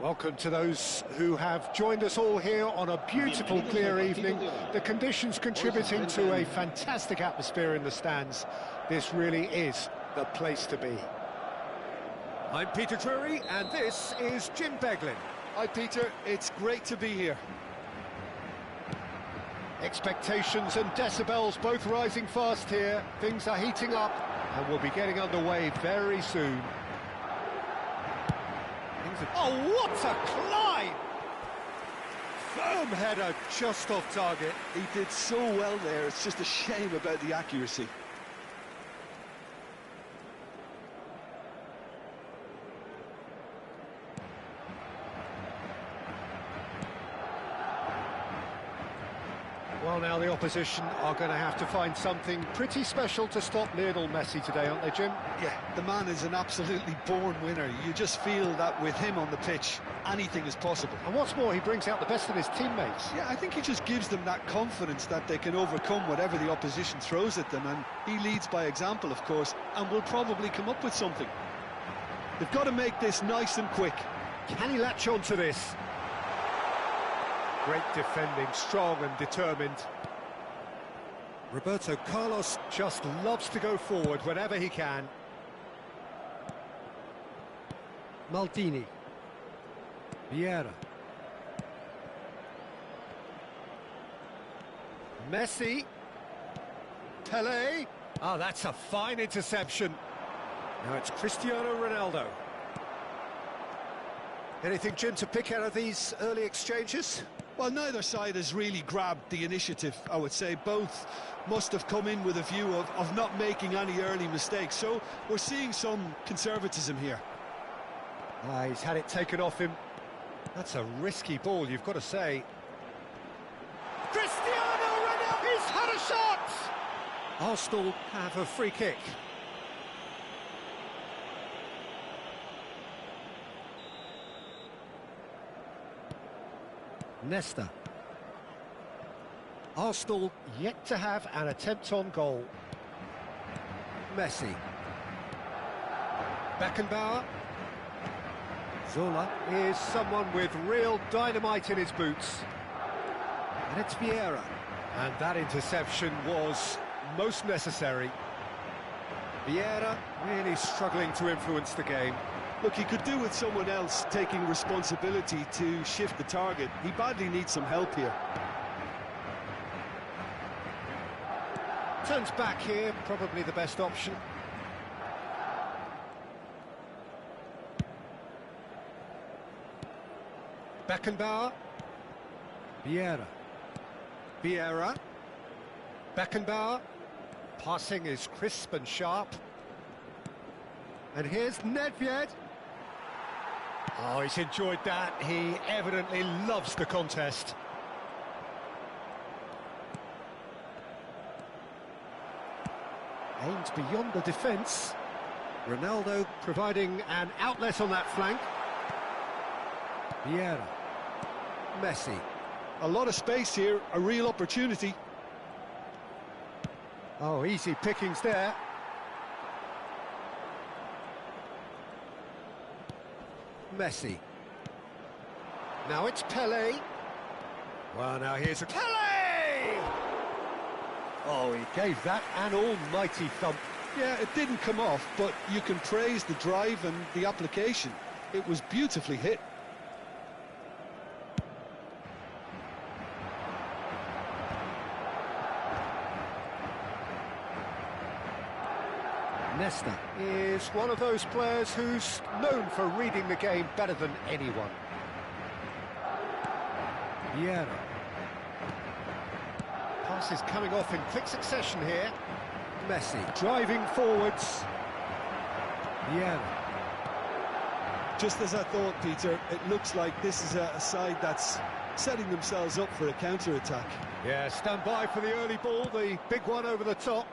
Welcome to those who have joined us all here on a beautiful, clear evening. The conditions contributing to a fantastic atmosphere in the stands. This really is the place to be. I'm Peter Drury, and this is Jim Beglin. Hi Peter, it's great to be here. Expectations and decibels both rising fast here. Things are heating up, and we'll be getting underway very soon. Oh, what a climb! Firm header just off target. He did so well there, it's just a shame about the accuracy. Well, now the opposition are going to have to find something pretty special to stop Lionel Messi today, aren't they, Jim? Yeah, the man is an absolutely born winner. You just feel that with him on the pitch, anything is possible. And what's more, he brings out the best in his teammates. Yeah, I think he just gives them that confidence that they can overcome whatever the opposition throws at them, and he leads by example, of course, and will probably come up with something. They've got to make this nice and quick. Can he latch on to this? Great defending, strong and determined. Roberto Carlos just loves to go forward whenever he can. Maldini. Vieira. Messi. Pelé. Oh, that's a fine interception. Now it's Cristiano Ronaldo. Anything, Jim, to pick out of these early exchanges? Well, neither side has really grabbed the initiative, I would say. Both must have come in with a view of not making any early mistakes. So we're seeing some conservatism here. He's had it taken off him. That's a risky ball, you've got to say. Cristiano Ronaldo! He's had a shot! Arsenal have a free kick. Nesta. Arsenal yet to have an attempt on goal. Messi. Beckenbauer. Zola is someone with real dynamite in his boots. And it's Vieira. And that interception was most necessary. Vieira really struggling to influence the game. Look, he could do with someone else taking responsibility to shift the target. He badly needs some help here. Turns back here, probably the best option. Beckenbauer. Vieira. Vieira. Beckenbauer. Passing is crisp and sharp. And here's Nedved. Oh, he's enjoyed that. He evidently loves the contest. Aims beyond the defence. Ronaldo providing an outlet on that flank. Vieira. Messi. A lot of space here, a real opportunity. Oh, easy pickings there. Messi. Now it's Pelé. Well, now here's a Pelé! Oh, he gave that an almighty thump. Yeah, it didn't come off, but you can praise the drive and the application. It was beautifully hit. Nesta is one of those players who's known for reading the game better than anyone. Vieira. Pass is coming off in quick succession here. Messi driving forwards. Vieira. Just as I thought, Peter, it looks like this is a side that's setting themselves up for a counter-attack. Yeah, stand by for the early ball, the big one over the top.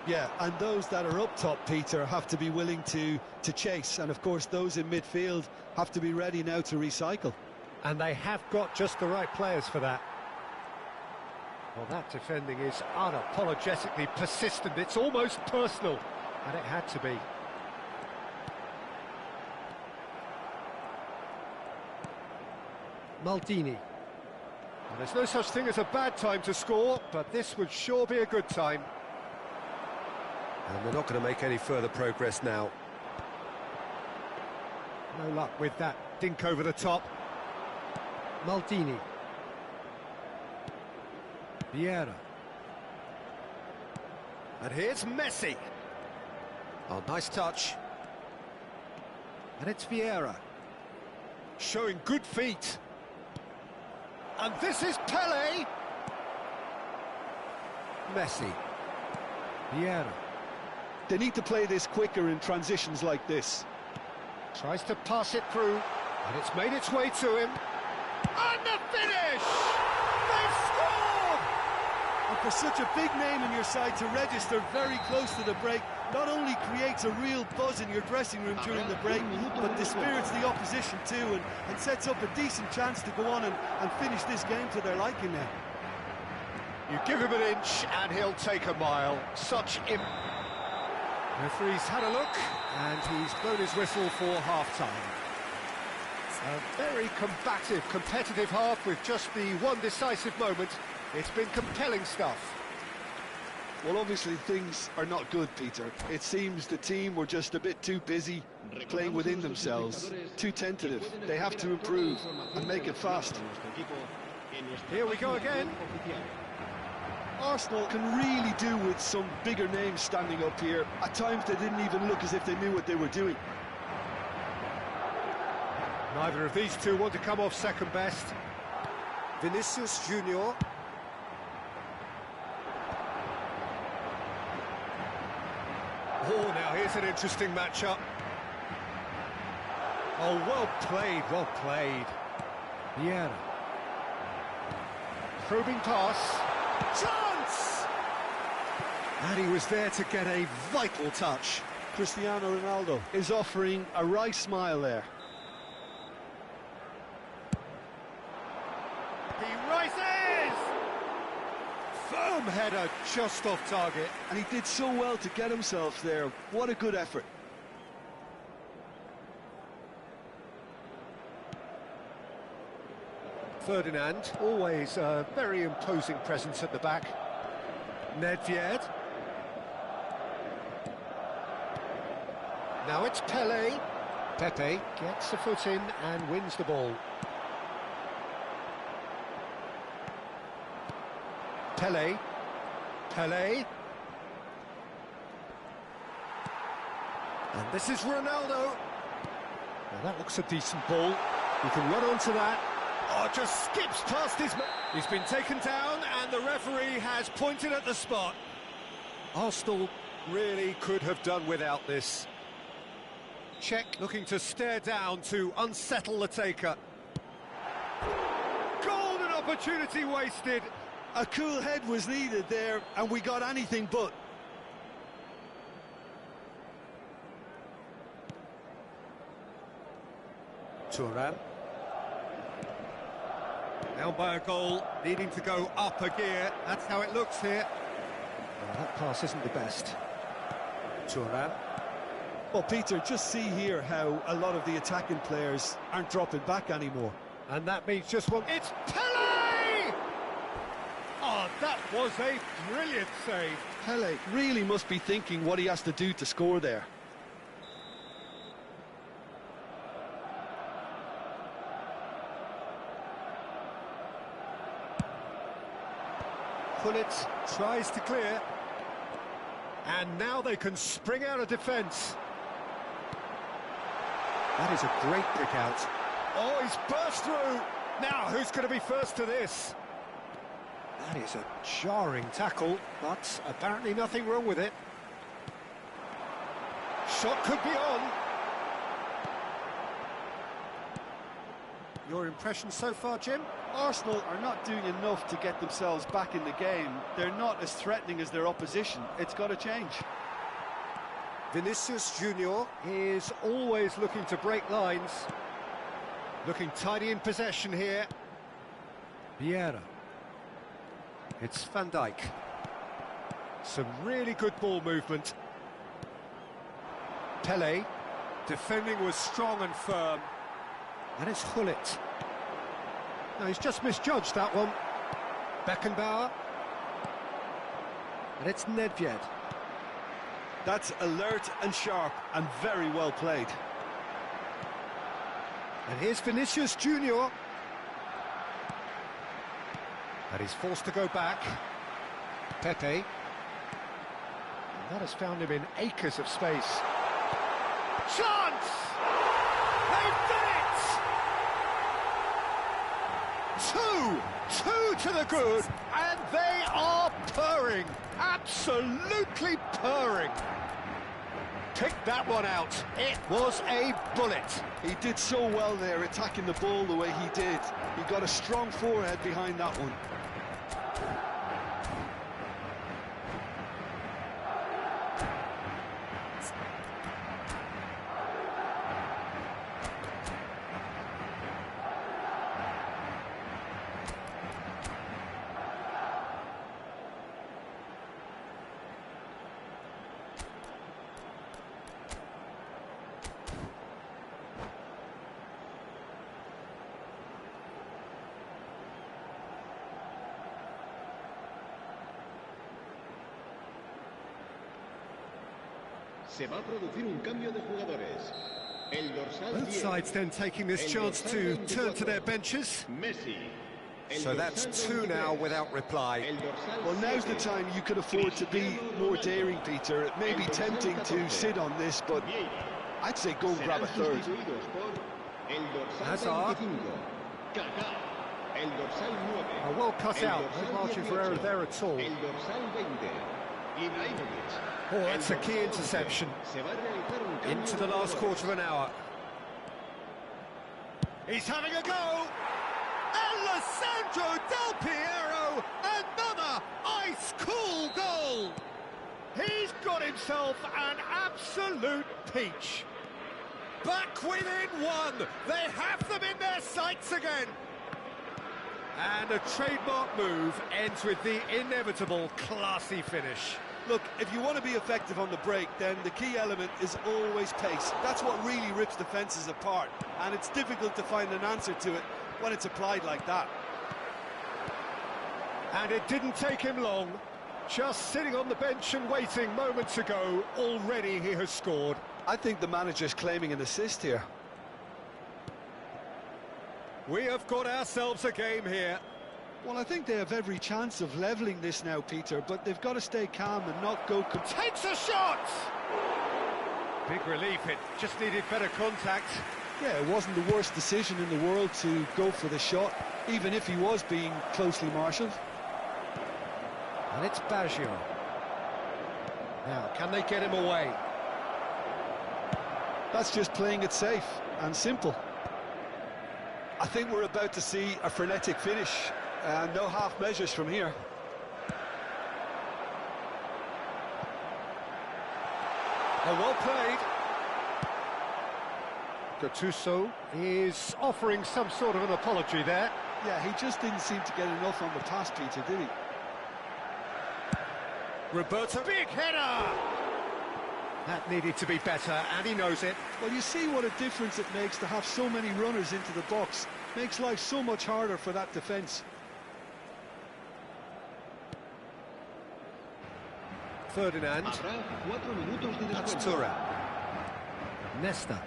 Yeah, and those that are up top, Peter, have to be willing to chase. And, of course, those in midfield have to be ready now to recycle. And they have got just the right players for that. Well, that defending is unapologetically persistent. It's almost personal. And it had to be. Maldini. Well, there's no such thing as a bad time to score, but this would sure be a good time. And they're not going to make any further progress now. No luck with that dink over the top. Maldini. Vieira. And here's Messi. Oh, nice touch. And it's Vieira. Showing good feet. And this is Pele. Messi. Vieira. They need to play this quicker in transitions like this. Tries to pass it through, and it's made its way to him. And the finish! They've scored! And for such a big name in your side to register very close to the break, not only creates a real buzz in your dressing room during the break, but dispirits the opposition too, and sets up a decent chance to go on and finish this game to their liking now. You give him an inch, and he'll take a mile. Referee's had a look, and he's blown his whistle for half-time. A very combative, competitive half with just the one decisive moment. It's been compelling stuff. Well, obviously things are not good, Peter. It seems the team were just a bit too busy playing within themselves, too tentative. They have to improve and make it fast. Here we go again. Arsenal can really do with some bigger names standing up here. At times they didn't even look as if they knew what they were doing. Neither of these two want to come off second best. Vinicius Junior. Oh, now here's an interesting matchup. Oh, well played, well played. Vieira. Probing pass. Chance! And he was there to get a vital touch. Cristiano Ronaldo is offering a right smile there. He rises! Firm header just off target. And he did so well to get himself there. What a good effort. Ferdinand, always a very imposing presence at the back. Nedved. Now it's Pele. Pepe gets a foot in and wins the ball. Pele. Pele. And this is Ronaldo. Well, that looks a decent ball. He can run onto that. Oh, just skips past his man. He's been taken down and the referee has pointed at the spot. Arsenal really could have done without this. Czech looking to stare down to unsettle the taker. Golden opportunity wasted. A cool head was needed there, and we got anything but. Thuram. Now by a goal, needing to go up a gear. That's how it looks here. Well, that pass isn't the best. Thuram. Well, Peter, just see here how a lot of the attacking players aren't dropping back anymore. And that means just one. It's Pele! Oh, that was a brilliant save. Pele really must be thinking what he has to do to score there. Pullet tries to clear. And now they can spring out of defence. That is a great pick out. Oh, he's burst through. Now, who's going to be first to this? That is a jarring tackle, but apparently nothing wrong with it. Shot could be on. Your impression so far, Jim? Arsenal are not doing enough to get themselves back in the game. They're not as threatening as their opposition. It's got to change. Vinicius Junior is always looking to break lines. Looking tidy in possession here. Vieira. It's Van Dijk. Some really good ball movement. Pele. Defending was strong and firm. And it's Hullet. No, he's just misjudged that one. Beckenbauer. And it's Nedved. That's alert and sharp and very well played. And here's Vinicius Junior. And he's forced to go back. Pepe. And that has found him in acres of space. Chance! They've done it! Two to the good, and they are purring. Absolutely purring. Picked that one out. It was a bullet. He did so well there, attacking the ball the way he did. He got a strong forehead behind that one. Se va a producir un cambio de jugadores. El dorsal Both 10, sides then taking this chance to turn to their benches. Messi. El So that's dorsal two now 23, without reply. el dorsal Well, now's the 7, time you could afford to be more daring, Peter. It may be tempting to sit on this, but Vieira. I'd say go and grab a Serán third. sustituidos por el dorsal Hazard. 25, Kaká. El dorsal 9. Oh, well cut el out. dorsal No margin for 18, error there at all. El dorsal 20. Ibrahimovic. Oh, that's a El key dorsal interception. 11. Se va a realizar un cambio Into de the last jugadores. quarter of an hour. He's having a go. Alessandro Del Piero, another ice-cool goal. He's got himself an absolute peach. Back within one. They have them in their sights again. And a trademark move ends with the inevitable classy finish. Look, if you want to be effective on the break, then the key element is always pace. That's what really rips defences apart, and it's difficult to find an answer to it when it's applied like that. And it didn't take him long. Just sitting on the bench and waiting moments ago, already he has scored. I think the manager's claiming an assist here. We have got ourselves a game here. Well, I think they have every chance of levelling this now, Peter, but they've got to stay calm and not go... Takes a shot! Big relief, it just needed better contact. Yeah, it wasn't the worst decision in the world to go for the shot, even if he was being closely marshalled. And it's Baggio. Now, can they get him away? That's just playing it safe and simple. I think we're about to see a frenetic finish. No half measures from here. Oh, well played. Gattuso is offering some sort of an apology there. Yeah, he just didn't seem to get enough on the pass, Peter, did he? Roberto, big header! That needed to be better, and he knows it. Well, you see what a difference it makes to have so many runners into the box. Makes life so much harder for that defence. Ferdinand. Habrá 4 minutos de That's descuento. Thuram. Nesta.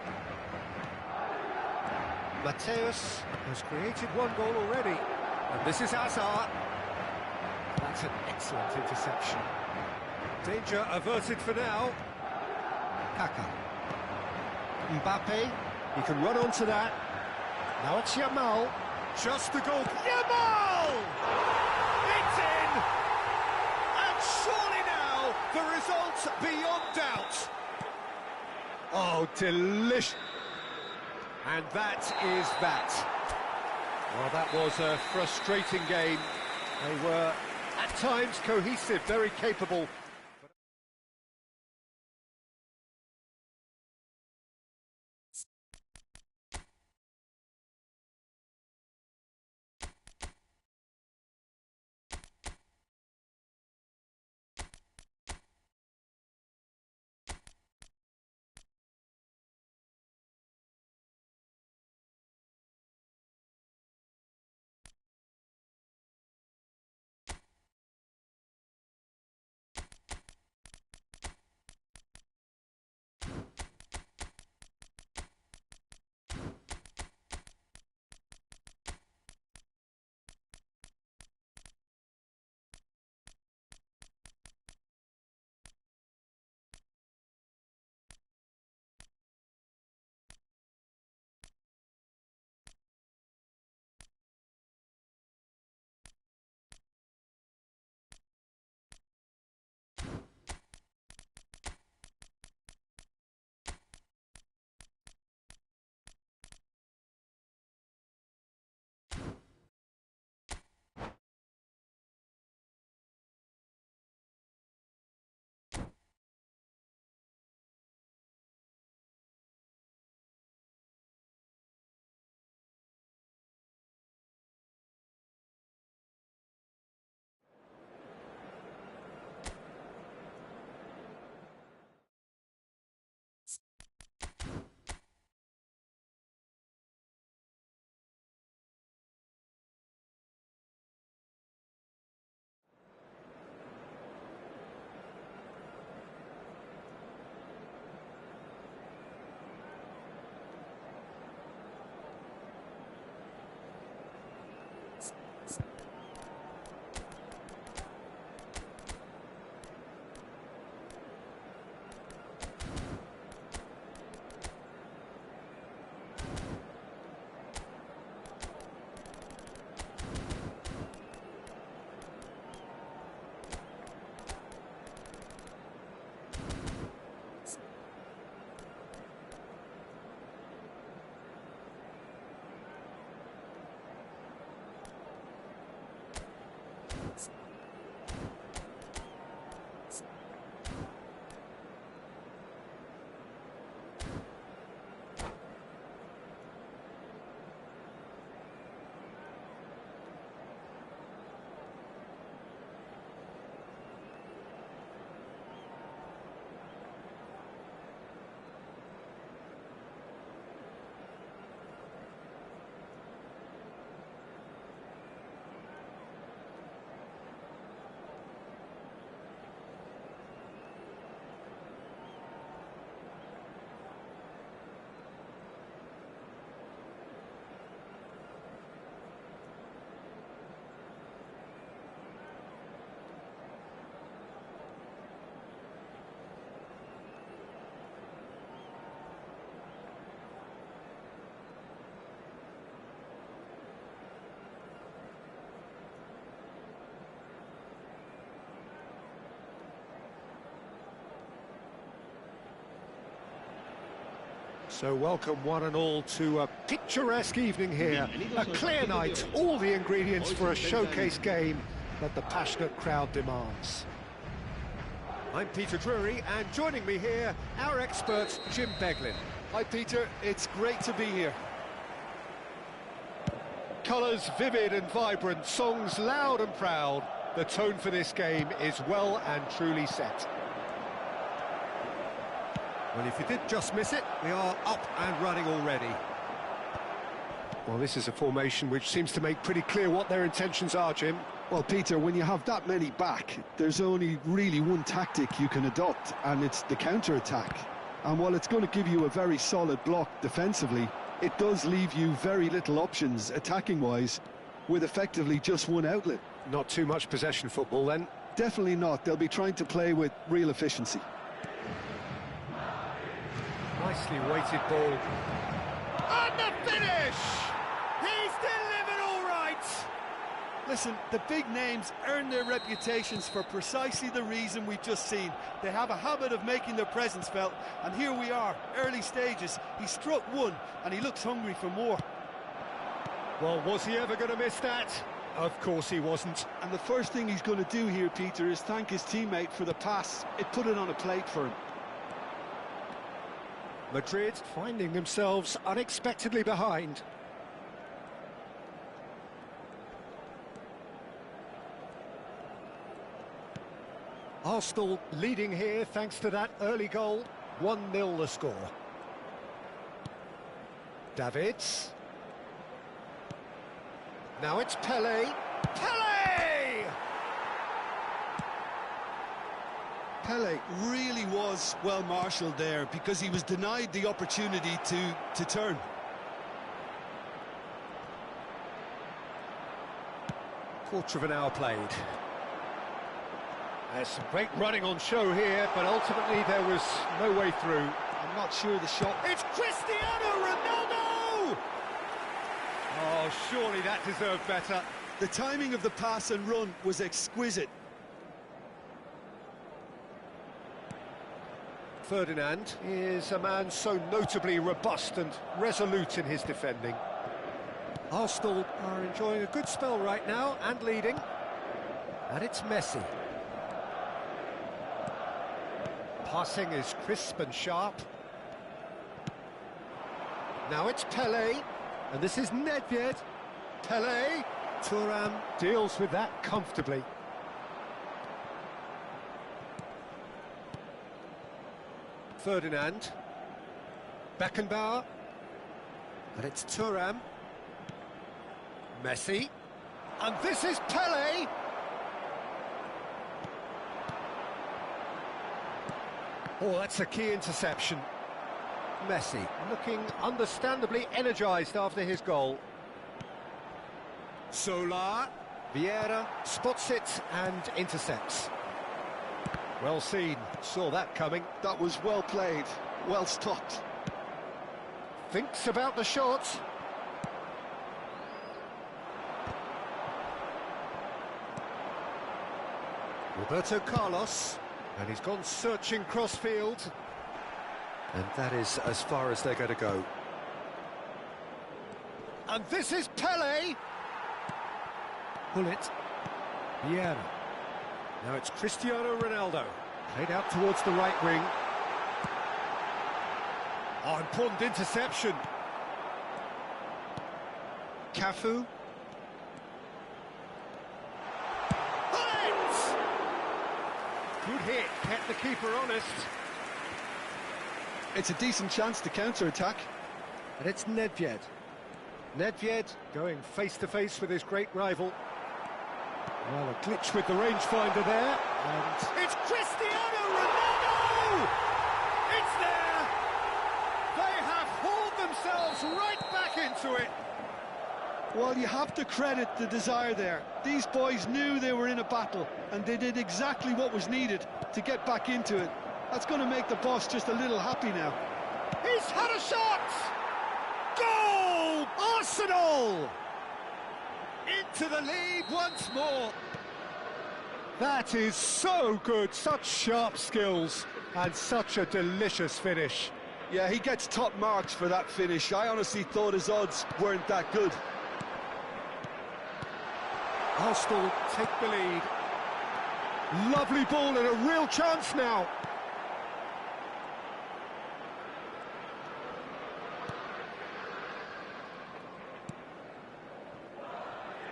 Mateus has created one goal already. And this is Hazard. That's an excellent interception. Danger averted for now. Kaká. Mbappe. He can run onto that. Now it's Yamal. Just the goal. Yamal! It's in! And surely now, the result beyond doubt. Oh, delicious. And that is that. Well, that was a frustrating game. They were, at times, cohesive, very capable. So welcome one and all to a picturesque evening here. A clear night, all the ingredients for a showcase game that the passionate crowd demands. I'm Peter Drury, and joining me here, our expert, Jim Beglin. Hi Peter, it's great to be here. Colours vivid and vibrant, songs loud and proud. The tone for this game is well and truly set. Well, if you did just miss it, we are up and running already. Well, this is a formation which seems to make pretty clear what their intentions are, Jim. Well, Peter, when you have that many back, there's only really one tactic you can adopt, and it's the counter-attack. And while it's going to give you a very solid block defensively, it does leave you very little options attacking-wise, with effectively just one outlet. Not too much possession football, then? Definitely not. They'll be trying to play with real efficiency. Nicely weighted ball. And the finish! He's delivered all right! Listen, the big names earn their reputations for precisely the reason we've just seen. They have a habit of making their presence felt, and here we are, early stages. He struck one, and he looks hungry for more. Well, was he ever going to miss that? Of course he wasn't. And the first thing he's going to do here, Peter, is thank his teammate for the pass. It put it on a plate for him. Madrid finding themselves unexpectedly behind. Arsenal leading here thanks to that early goal. 1-0 the score. Davids. Now it's Pelé. Pelé! Pelé really was well marshalled there because he was denied the opportunity to turn. Quarter of an hour played. There's some great running on show here, but ultimately there was no way through. I'm not sure the shot... It's Cristiano Ronaldo! Oh, surely that deserved better. The timing of the pass and run was exquisite. Ferdinand is a man so notably robust and resolute in his defending. Arsenal are enjoying a good spell right now and leading. And it's Messi. Passing is crisp and sharp. Now it's Pelé, and this is Nedved. Pelé, Thuram deals with that comfortably. Ferdinand, Beckenbauer, and it's Thuram. Messi, and this is Pelé. Oh, that's a key interception. Messi looking understandably energised after his goal. Solar, Vieira spots it and intercepts. Well seen, saw that coming. That was well played, well stopped. Thinks about the shot. Roberto Carlos, and he's gone searching crossfield. And that is as far as they're going to go. And this is Pelé. Pull it. Vieira. Now it's Cristiano Ronaldo. Played out towards the right wing. Oh, important interception. Cafu. Good hit, kept the keeper honest. It's a decent chance to counter-attack. And it's Nedved. Nedved going face-to-face with his great rival. Well, a glitch with the rangefinder there. And It's Cristiano Ronaldo! It's there! They have hauled themselves right back into it. Well, you have to credit the desire there. These boys knew they were in a battle, and they did exactly what was needed to get back into it. That's going to make the boss just a little happy now. He's had a shot! Goal! Arsenal! Into the lead once more. that is so good, such sharp skills and such a delicious finish. Yeah, he gets top marks for that finish. I honestly thought his odds weren't that good. Arsenal take the lead. Lovely ball and a real chance now.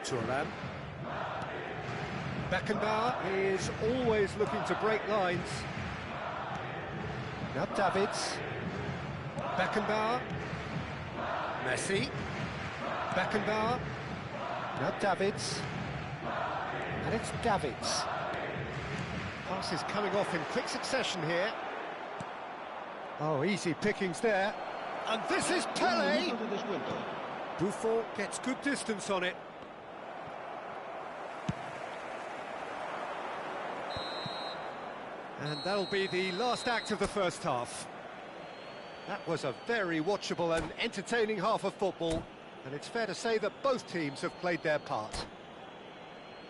Thuram. Beckenbauer is always looking to break lines. Now Davids. Beckenbauer. Messi. Beckenbauer. Now Davids. And it's Davids. Passes coming off in quick succession here. Oh, easy pickings there. And this is Pele. Buffon gets good distance on it. And that'll be the last act of the first half. That was a very watchable and entertaining half of football, and it's fair to say that both teams have played their part.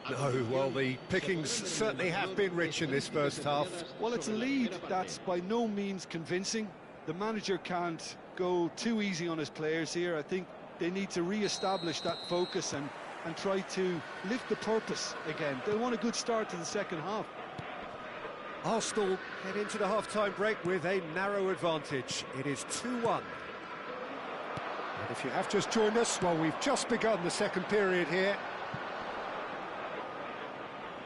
No, well, the pickings certainly have been rich in this first half. Well, it's a lead that's by no means convincing. The manager can't go too easy on his players here. I think they need to re-establish that focus and try to lift the purpose again. They want a good start to the second half. Arsenal head into the half-time break with a narrow advantage. It is 2-1. And if you have just joined us, well, we've just begun the second period here.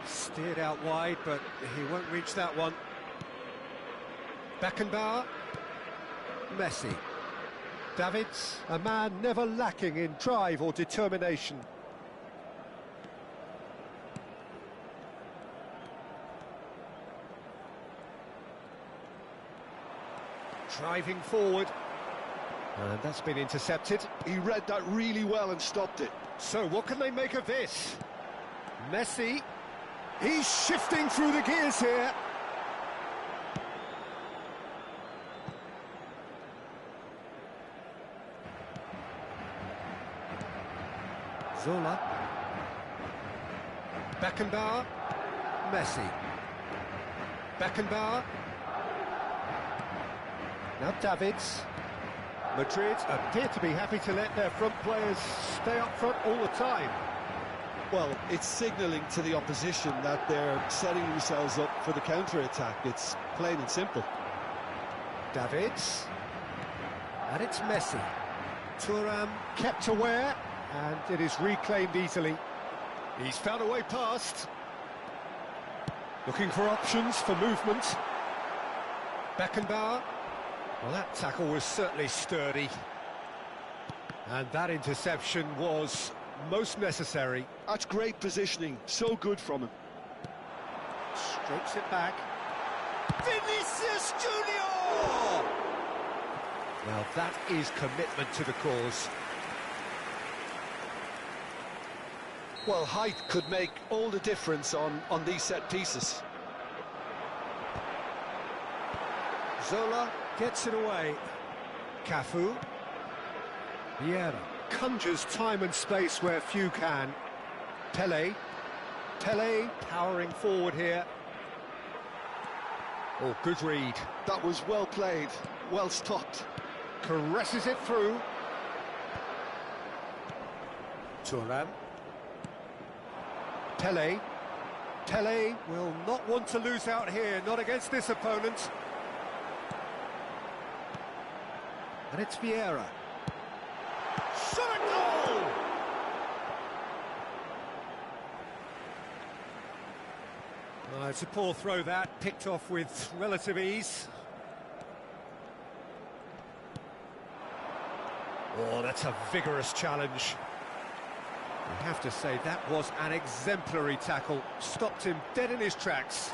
Steered out wide, but he won't reach that one. Beckenbauer. Messi. Davids, a man never lacking in drive or determination. Driving forward, and that's been intercepted. He read that really well and stopped it. So what can they make of this? Messi, he's shifting through the gears here. Zola. Beckenbauer. Messi. Beckenbauer. Now Davids. Madrid appear to be happy to let their front players stay up front all the time. Well, it's signalling to the opposition that they're setting themselves up for the counter-attack. It's plain and simple. Davids. And it's Messi. Thuram kept aware, and it is reclaimed easily. He's found a way past. Looking for options for movement. Beckenbauer. Well, that tackle was certainly sturdy. And that interception was most necessary. That's great positioning, so good from him. Strokes it back. Vinicius Junior! Now that is commitment to the cause. Well, height could make all the difference on these set pieces. Zola gets it away. Cafu. Vieira conjures time and space where few can. Pele. Pele powering forward here. Oh, good read. That was well played, well stopped. Caresses it through. Thuram. Pele. Pele will not want to lose out here, not against this opponent. And it's Vieira. Shot a goal! Oh, it's a poor throw that, picked off with relative ease. Oh, that's a vigorous challenge. I have to say, that was an exemplary tackle. Stopped him dead in his tracks.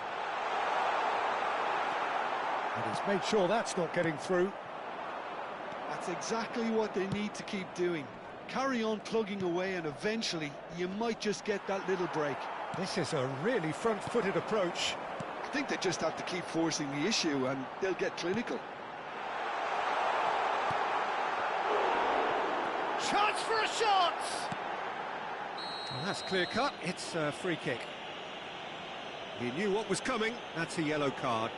And he's made sure that's not getting through. That's exactly what they need to keep doing. Carry on plugging away and eventually you might just get that little break. This is a really front-footed approach. I think they just have to keep forcing the issue and they'll get clinical. Chance for a shot! Well, that's clear-cut. It's a free kick. He knew what was coming. That's a yellow card.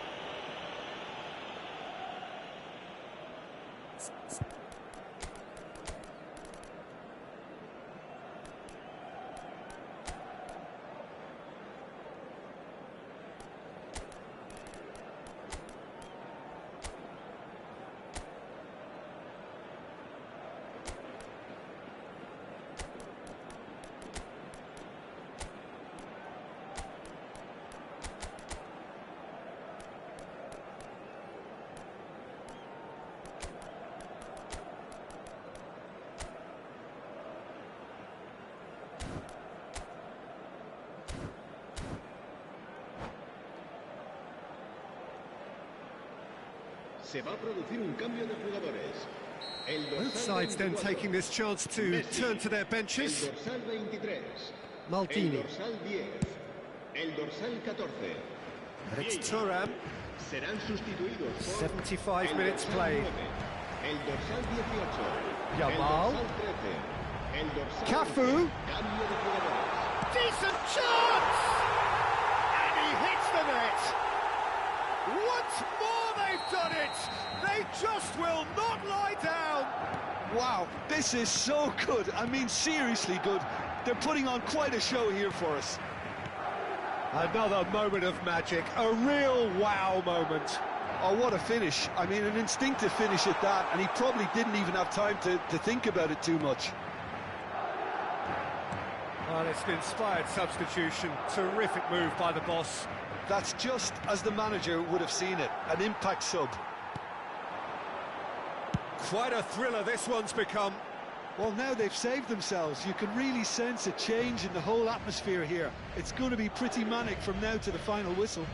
Se va a producir un cambio de jugadores. El Both dorsal sides then 24, taking this chance to Messi. turn to their El benches. dorsal 23. El Maldini. dorsal 10. El dorsal 14. And it's Vinh. Thuram. Serán sustituidos por 75 el minutes dorsal played. 9, el dorsal 18, Yamal. el dorsal 13, el dorsal Cafu. 11. Cambio de jugadores. Decent chance! And he hits the net! Once more they've done it! They just will not lie down! Wow, this is so good. I mean, seriously good. They're putting on quite a show here for us. Another moment of magic, a real wow moment. Oh, what a finish. I mean, an instinctive finish at that, and he probably didn't even have time to think about it too much. Well, it's an inspired substitution. Terrific move by the boss. That's just as the manager would have seen it, an impact sub. Quite a thriller this one's become. Well, now they've saved themselves. You can really sense a change in the whole atmosphere here. It's going to be pretty manic from now to the final whistle.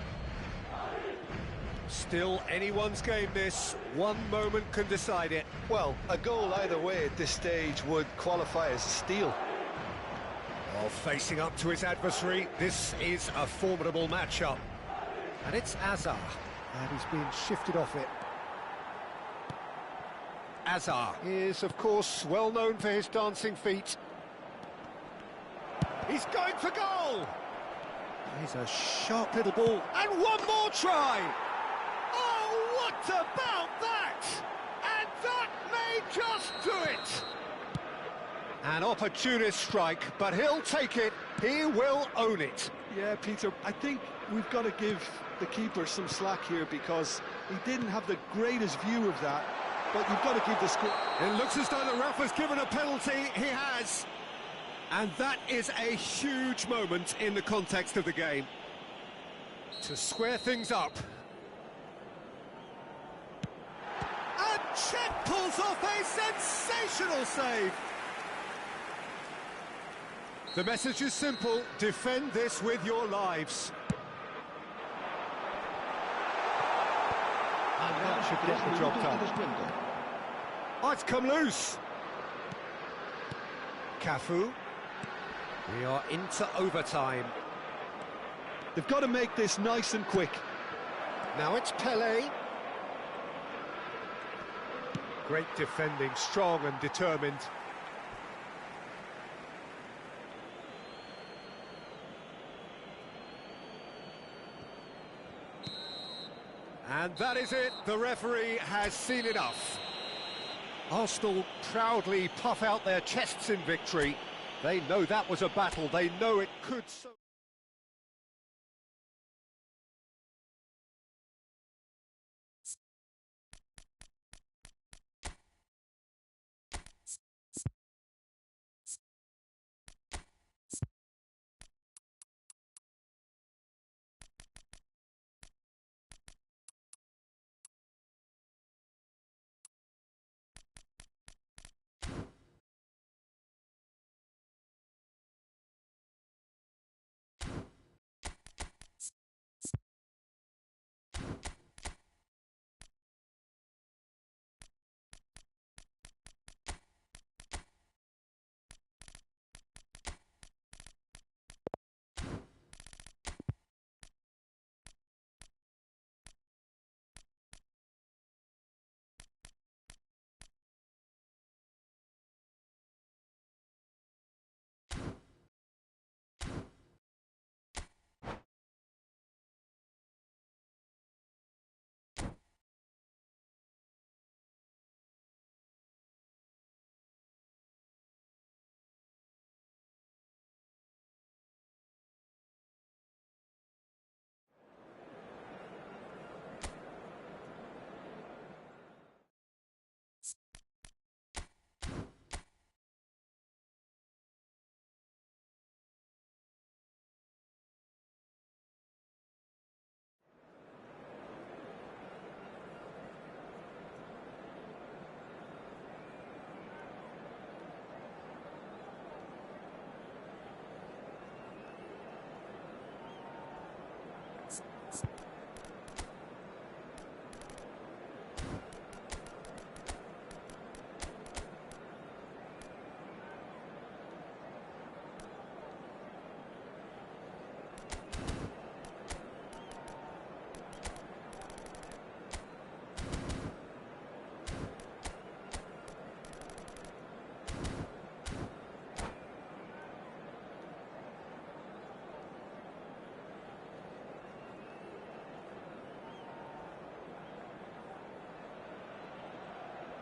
Still anyone's game this. One moment can decide it. Well, a goal either way at this stage would qualify as a steal. While facing up to his adversary, this is a formidable matchup. And it's Azar, and he's being shifted off it. Azar is, of course, well known for his dancing feet. He's going for goal! Here's a sharp little ball, and one more try! Oh, what about that? And that may just do it! An opportunist strike, but he'll take it. He will own it. Yeah, Peter, I think we've got to give the keeper some slack here because he didn't have the greatest view of that. But you've got to give the score. It looks as though the ref has given a penalty. He has. And that is a huge moment in the context of the game. To square things up. And Chet pulls off a sensational save! The message is simple. Defend this with your lives. And that should get the job done. Oh, it's come loose. Cafu. We are into overtime. They've got to make this nice and quick. Now it's Pele. Great defending, strong and determined. And that is it. The referee has seen enough. Arsenal proudly puff out their chests in victory. They know that was a battle. They know it could so...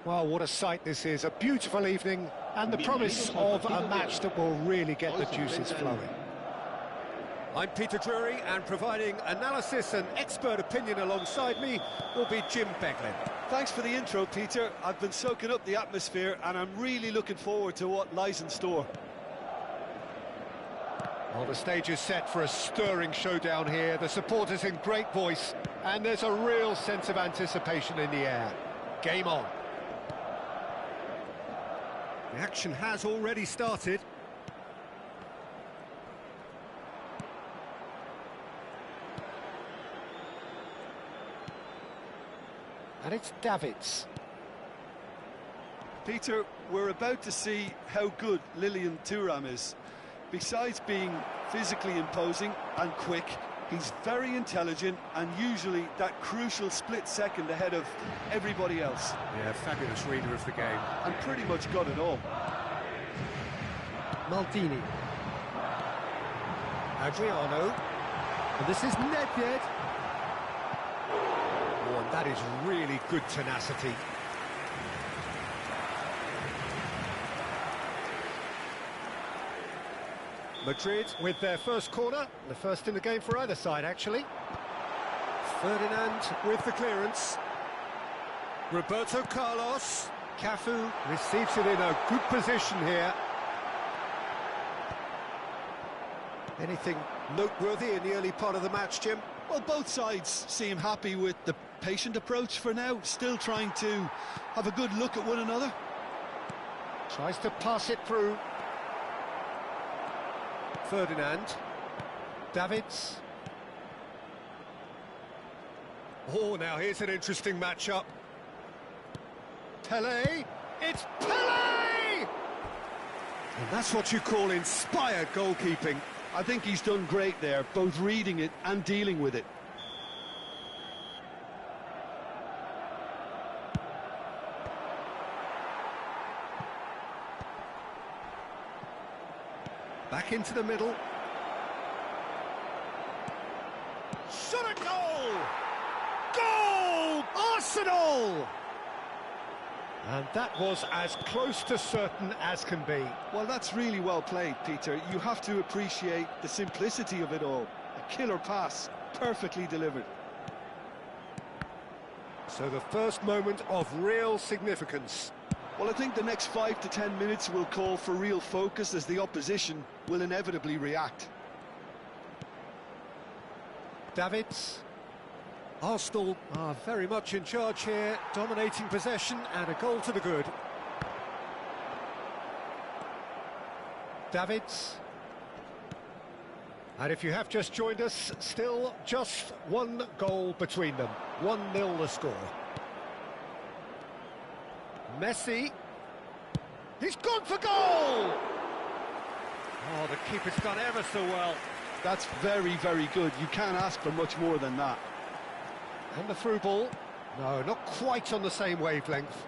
Well, what a sight this is. A beautiful evening and the promise of a match that will really get the juices flowing. I'm Peter Drury, and providing analysis and expert opinion alongside me will be Jim Beglin. Thanks for the intro, Peter. I've been soaking up the atmosphere and I'm really looking forward to what lies in store. Well, the stage is set for a stirring showdown here. The supporters in great voice, and there's a real sense of anticipation in the air. Game on. The action has already started. And it's Davids. Peter, we're about to see how good Lilian Thuram is. Besides being physically imposing and quick, he's very intelligent and usually that crucial split second ahead of everybody else. Yeah, fabulous reader of the game. And pretty much got it all. Maldini. Adriano. And this is Nedved. Oh, and that is really good tenacity. Madrid with their first corner, the first in the game for either side, actually. Ferdinand with the clearance. Roberto Carlos. Cafu receives it in a good position here. Anything noteworthy in the early part of the match, Jim? Well, both sides seem happy with the patient approach for now, still trying to have a good look at one another. Tries to pass it through. Ferdinand. Davids. Oh, now here's an interesting matchup. Pele. It's Pele! And that's what you call inspired goalkeeping. I think he's done great there, both reading it and dealing with it. Back into the middle. Shot a goal! Goal! Arsenal! And that was as close to certain as can be. Well, that's really well played, Peter. You have to appreciate the simplicity of it all. A killer pass, perfectly delivered. So the first moment of real significance. Well, I think the next 5 to 10 minutes will call for real focus as the opposition will inevitably react. Davids. Arsenal are very much in charge here, dominating possession and a goal to the good. Davids. And if you have just joined us, still just one goal between them. 1-0 the score. Messi. He's gone for goal! Oh, the keeper's done ever so well. That's very, very good. You can't ask for much more than that. And the through ball. No, not quite on the same wavelength.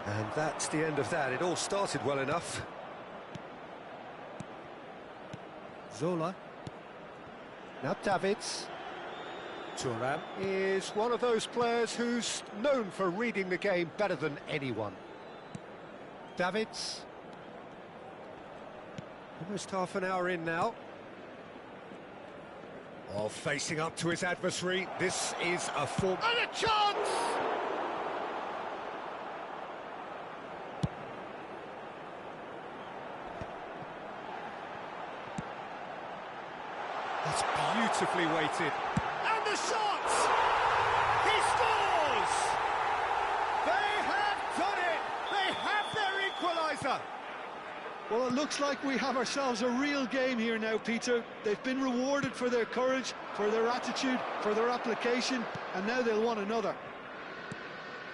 And that's the end of that. It all started well enough. Zola. Now Davids. Thuram Is one of those players who's known for reading the game better than anyone. Davids. almost half an hour in now. Oh, facing up to his adversary. This is a form... And a chance! That's beautifully weighted. And the shot! He scores! They have done it! They have their equaliser! Well, it looks like we have ourselves a real game here now, Peter. They've been rewarded for their courage, for their attitude, for their application, and now they'll want another.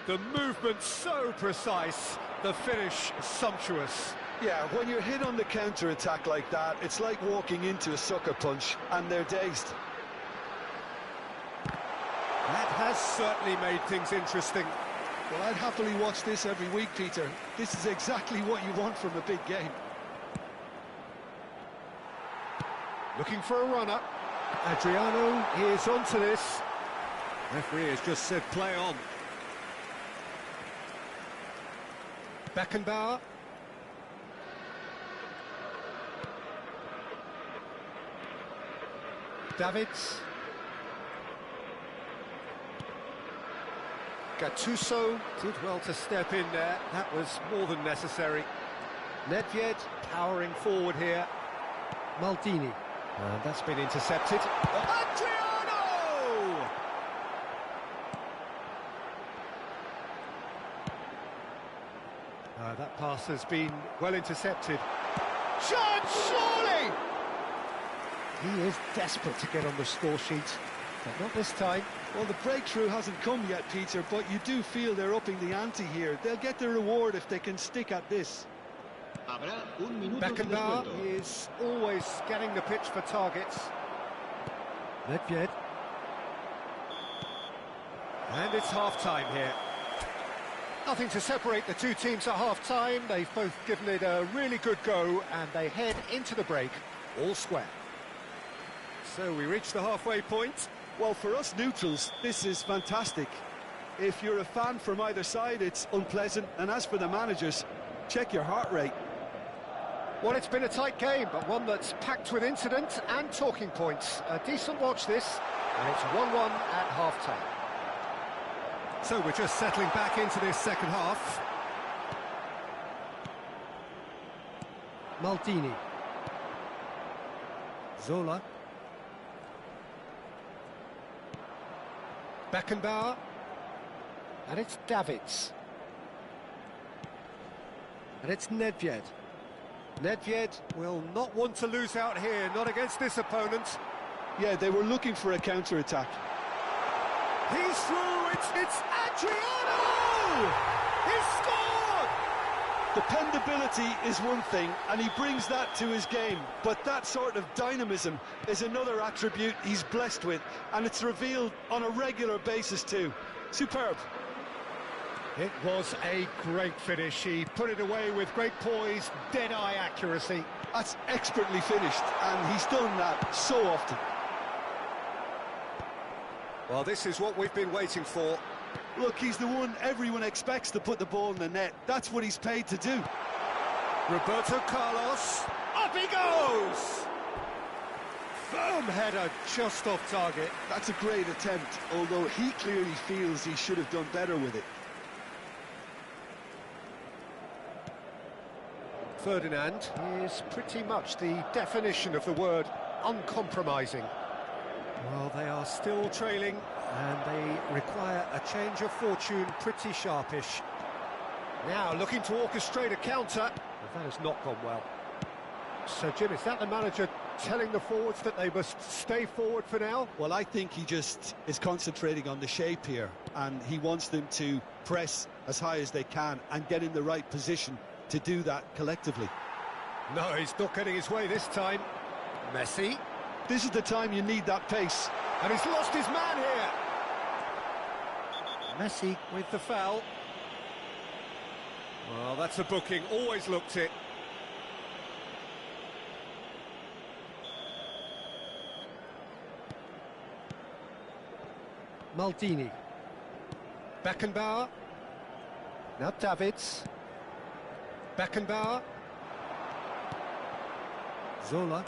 The movement so precise, the finish sumptuous. Yeah, when you're hit on the counter-attack like that, it's like walking into a sucker punch, and they're dazed. That has certainly made things interesting. Well, I'd happily watch this every week, Peter. This is exactly what you want from a big game. Looking for a runner. Adriano is onto this. Referee has just said play on. Beckenbauer. Davids. Gattuso did well to step in there. That was more than necessary. Nedved powering forward here. Maldini. And that's been intercepted. Adriano! That pass has been well intercepted. Chance, surely! He is desperate to get on the score sheet, but not this time. Well, the breakthrough hasn't come yet, Peter, but you do feel they're upping the ante here. They'll get their reward if they can stick at this. Habrá un minuto de Beckenbauer descuento. is always scanning the pitch for targets. Nedved. And it's half-time here. Nothing to separate the two teams at half-time. They've both given it a really good go, and they head into the break all square. So we reach the halfway point. Well, for us neutrals, this is fantastic. If you're a fan from either side, it's unpleasant. And as for the managers, check your heart rate. Well, it's been a tight game, but one that's packed with incident and talking points. A decent watch this, and it's 1-1 at half-time. So we're just settling back into this second half. Maldini. Zola. Beckenbauer. And it's Davids. And it's Nedved. Nedved will not want to lose out here, not against this opponent. Yeah, they were looking for a counter-attack. He's through, it's Adriano! He's scored! Dependability is one thing, and he brings that to his game, but that sort of dynamism is another attribute he's blessed with, and it's revealed on a regular basis too. Superb. It was a great finish. He put it away with great poise, dead-eye accuracy. That's expertly finished, and he's done that so often. Well, this is what we've been waiting for. Look, he's the one everyone expects to put the ball in the net. That's what he's paid to do. Roberto Carlos. Up he goes! Firm header just off target. That's a great attempt, although he clearly feels he should have done better with it. Ferdinand is pretty much the definition of the word uncompromising. Well, they are still trailing, and they require a change of fortune pretty sharpish. Now looking to orchestrate a counter, but that has not gone well. So, Jim, is that the manager telling the forwards that they must stay forward for now? Well, I think he just is concentrating on the shape here, and he wants them to press as high as they can and get in the right position to do that collectively. No, he's not getting his way this time. Messi. This is the time you need that pace. And he's lost his man here. Messi with the foul. Well, that's a booking. Always looked it. Maldini. Beckenbauer. Now Davids. Beckenbauer. Zola.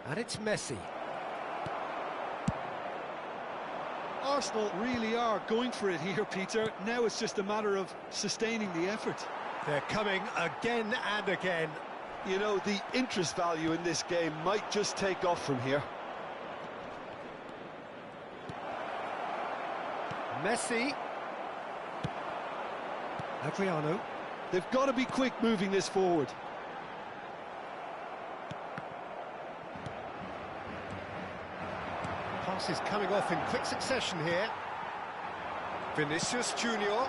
And it's Messi. Arsenal really are going for it here, Peter. Now it's just a matter of sustaining the effort. They're coming again and again. You know, the interest value in this game might just take off from here. Messi. Adriano. They've got to be quick moving this forward. Pass is coming off in quick succession here. Vinicius Junior.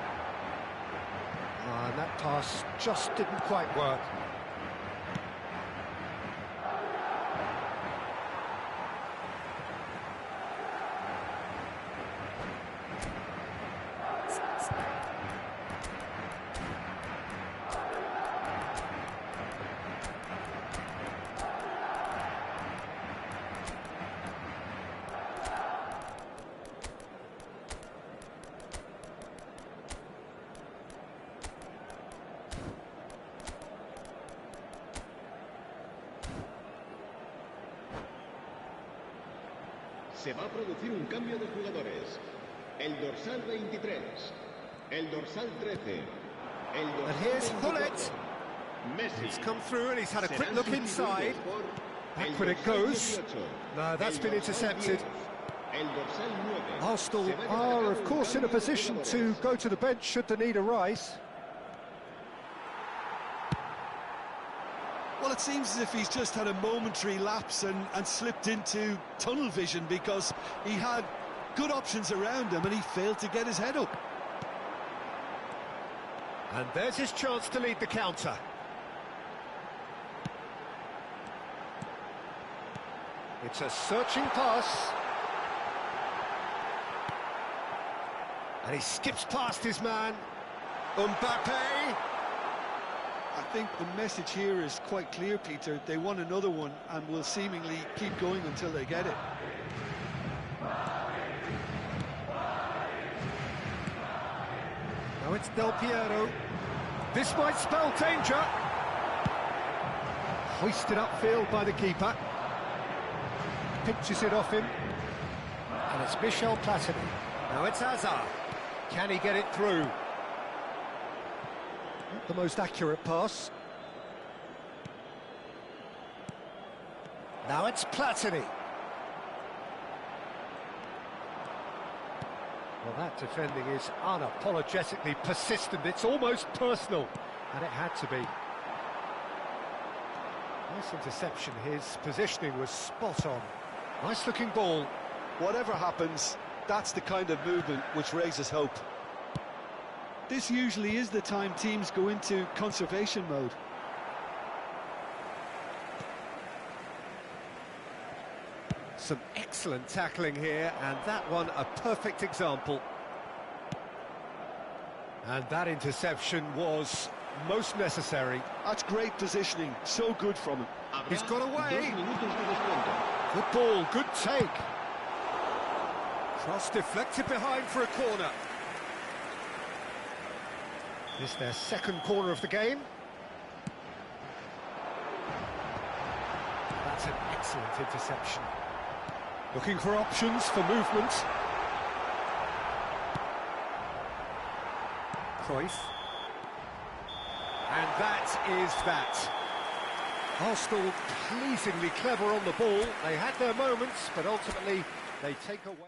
And that pass just didn't quite work. Se va a producir un cambio de jugadores. El dorsal 23, el dorsal 13, el dorsal And here's 24. Hullet. Messi. He's come through and he's had a quick Serán look sustituidos inside. por Back el when it dorsal goes. 18, No, that's el been dorsal intercepted. 10, el dorsal 9. Arsenal Se va a llevar a are, cabo of un course, in a cambio de position to jugadores. go to the bench should the need arise. Well, it seems as if he's just had a momentary lapse and slipped into tunnel vision, because he had good options around him and he failed to get his head up. And there's his chance to lead the counter. It's a searching pass. And he skips past his man. Mbappe. I think the message here is quite clear, Peter. They want another one and will seemingly keep going until they get it. Now it's Del Piero. This might spell danger. Hoisted upfield by the keeper. Pinches it off him. And it's Michel Platini. Now it's Hazard. Can he get it through? Not the most accurate pass. Now it's Platini. Well, that defending is unapologetically persistent. It's almost personal, and it had to be. Nice interception. His positioning was spot on. Nice-looking ball. Whatever happens, that's the kind of movement which raises hope. This usually is the time teams go into conservation mode. Some excellent tackling here, and that one a perfect example. And that interception was most necessary. That's great positioning, so good from him. He's got away. 2 minutos de descuento. Good ball, good take. Cross deflected behind for a corner. This is their second corner of the game. That's an excellent interception. Looking for options for movement. Cruyff. And that is that. Arsenal pleasingly clever on the ball. They had their moments, but ultimately they take away.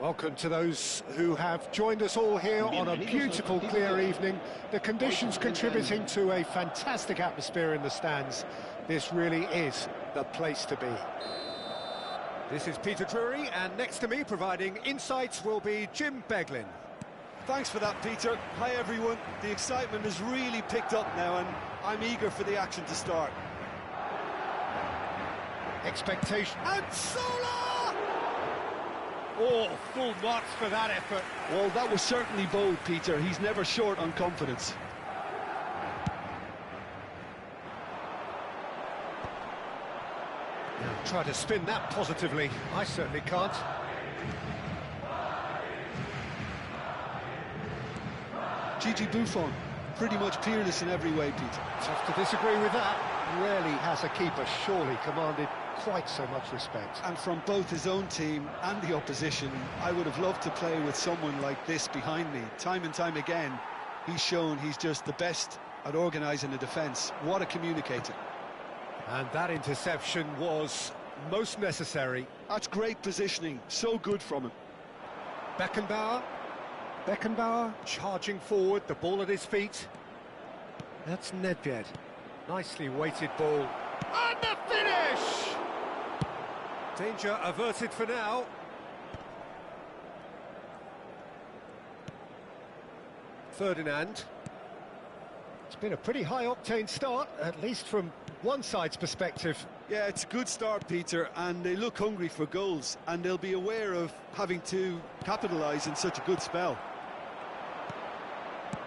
Welcome to those who have joined us all here on a beautiful, clear evening. The conditions contributing to a fantastic atmosphere in the stands. This really is the place to be. This is Peter Drury, and next to me providing insights will be Jim Beglin. Thanks for that, Peter. Hi, everyone. The excitement has really picked up now, and I'm eager for the action to start. Expectation. And Sola! Oh, full marks for that effort. Well, that was certainly bold, Peter. He's never short on confidence. Try to spin that positively. I certainly can't. Gigi Buffon, pretty much peerless in every way, Peter. Tough to disagree with that. Rarely has a keeper surely commanded quite so much respect. And from both his own team and the opposition, I would have loved to play with someone like this behind me. Time and time again, he's shown he's just the best at organising a defence. What a communicator. And that interception was most necessary. That's great positioning, so good from him. Beckenbauer charging forward, the ball at his feet. That's Nedved. Nicely weighted ball. And the finish! Danger averted for now. Ferdinand. It's been a pretty high-octane start, at least from one side's perspective. Yeah, it's a good start, Peter, and they look hungry for goals, and they'll be aware of having to capitalise in such a good spell.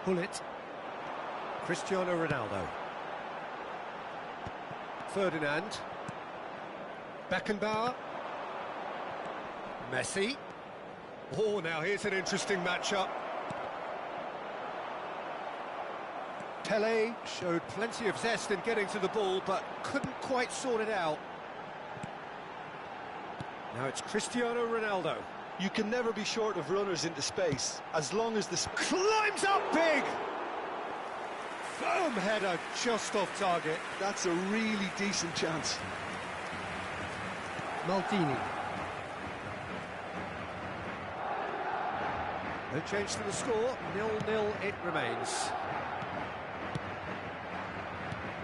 Hullet. Cristiano Ronaldo. Ferdinand. Beckenbauer. Messi. Oh, now here's an interesting matchup. Pelé showed plenty of zest in getting to the ball, but couldn't quite sort it out. Now it's Cristiano Ronaldo. You can never be short of runners into space, as long as the... Climbs up big! Firm header just off target. That's a really decent chance. Maldini. No change to the score, 0-0 it remains.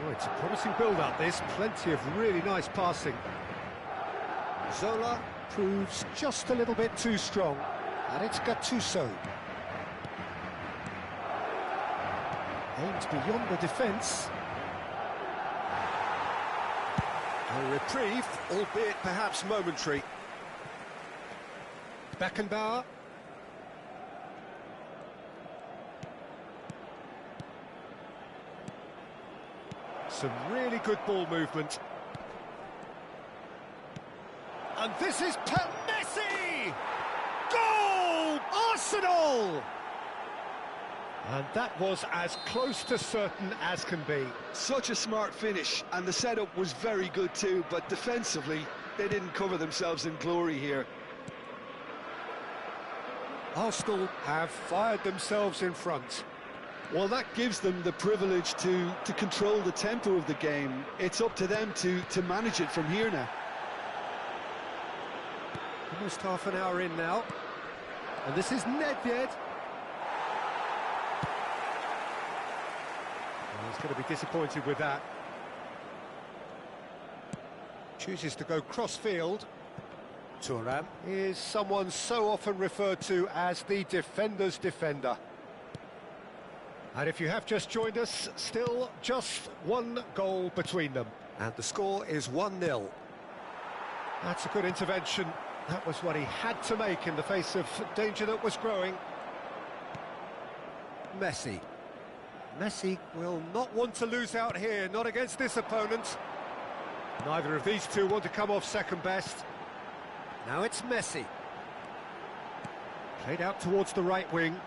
Oh, it's a promising build-up, this. Plenty of really nice passing. Zola proves just a little bit too strong, and it's Gattuso. Aims beyond the defence. A reprieve, albeit perhaps momentary. Beckenbauer. Some really good ball movement. And this is Messi! Goal! Arsenal! And that was as close to certain as can be. Such a smart finish, and the setup was very good too, but defensively, they didn't cover themselves in glory here. Arsenal have fired themselves in front. Well, that gives them the privilege to control the tempo of the game. It's up to them to manage it from here now. Almost half an hour in now. And this is Nedved. He's going to be disappointed with that. Chooses to go cross-field. Thuram is someone so often referred to as the defender's defender. And if you have just joined us, still just one goal between them. And the score is 1-0. That's a good intervention. That was what he had to make in the face of danger that was growing. Messi. Messi will not want to lose out here, not against this opponent. Neither of these two want to come off second best. Now it's Messi. Played out towards the right wing.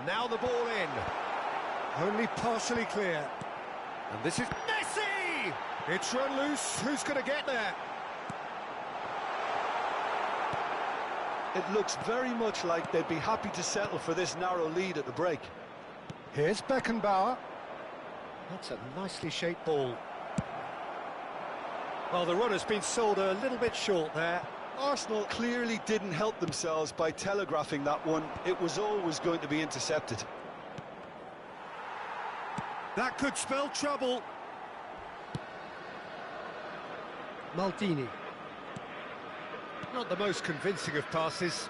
Now the ball in. Only partially clear. And this is Messi! It's run loose. Who's going to get there? It looks very much like they'd be happy to settle for this narrow lead at the break. Here's Beckenbauer. That's a nicely shaped ball. Well, the runner's been sold a little bit short there. Arsenal clearly didn't help themselves by telegraphing that one. It was always going to be intercepted. That could spell trouble. Maldini. Not the most convincing of passes.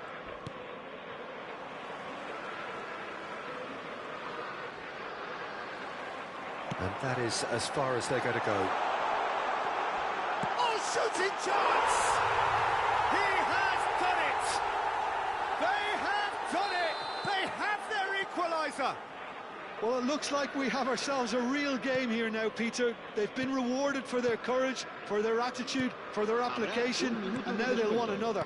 And that is as far as they're going to go. Oh, shooting chance! He has done it! They have done it! They have their equaliser! Well, it looks like we have ourselves a real game here now, Peter. They've been rewarded for their courage, for their attitude, for their application, and now they'll want another.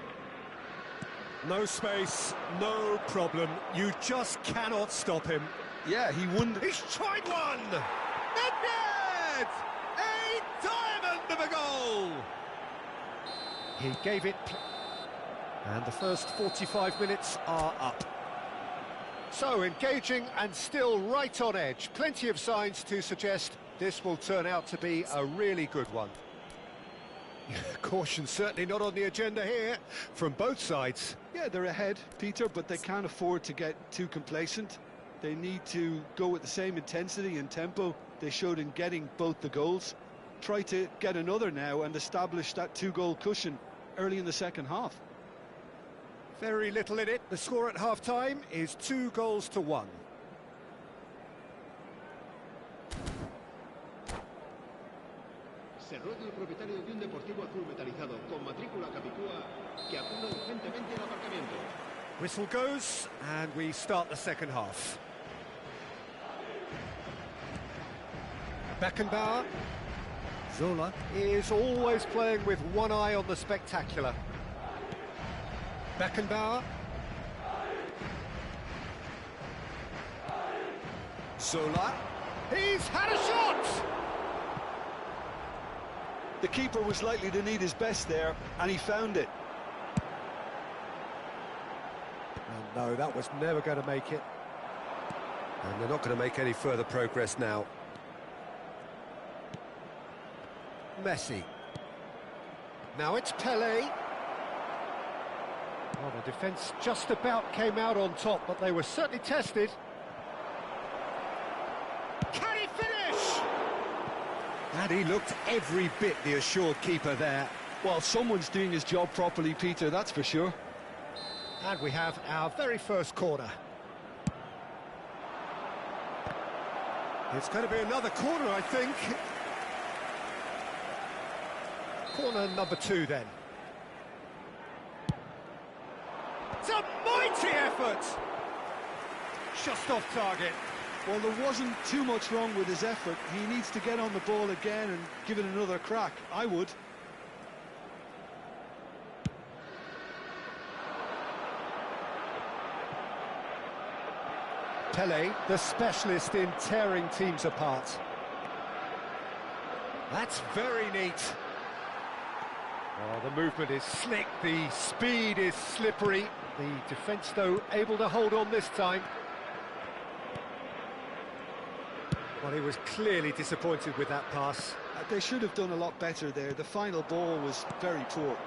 No space, no problem. You just cannot stop him. Yeah, he won. He's tried one! And yet! A diamond of a goal! He gave it... And the first 45 minutes are up. So, engaging and still right on edge. Plenty of signs to suggest this will turn out to be a really good one. Caution certainly not on the agenda here, from both sides. Yeah, they're ahead, Peter, but they can't afford to get too complacent. They need to go with the same intensity and tempo they showed in getting both the goals. Try to get another now and establish that two-goal cushion early in the second half. Very little in it. The score at half-time is 2-1. Se ruega al propietario de un deportivo azul metalizado con matrícula capicúa que acuda urgentemente al aparcamiento. Whistle goes, and we start the second half. Beckenbauer. Zola is always playing with one eye on the spectacular. Beckenbauer. Zola. He's had a shot! The keeper was likely to need his best there, and he found it. And no, that was never going to make it. And they're not going to make any further progress now. Messi. Now it's Pelé. Well, the defence just about came out on top, but they were certainly tested. Can he finish? And he looked every bit the assured keeper there. Well, someone's doing his job properly, Peter, that's for sure. And we have our very first corner. It's going to be another corner, I think. Corner number 2, then. It's a mighty effort! Just off target. Well, there wasn't too much wrong with his effort. He needs to get on the ball again and give it another crack. I would. Pelé, the specialist in tearing teams apart. That's very neat. Oh, the movement is slick, the speed is slippery. The defence, though, able to hold on this time. Well, he was clearly disappointed with that pass. They should have done a lot better there. The final ball was very poor.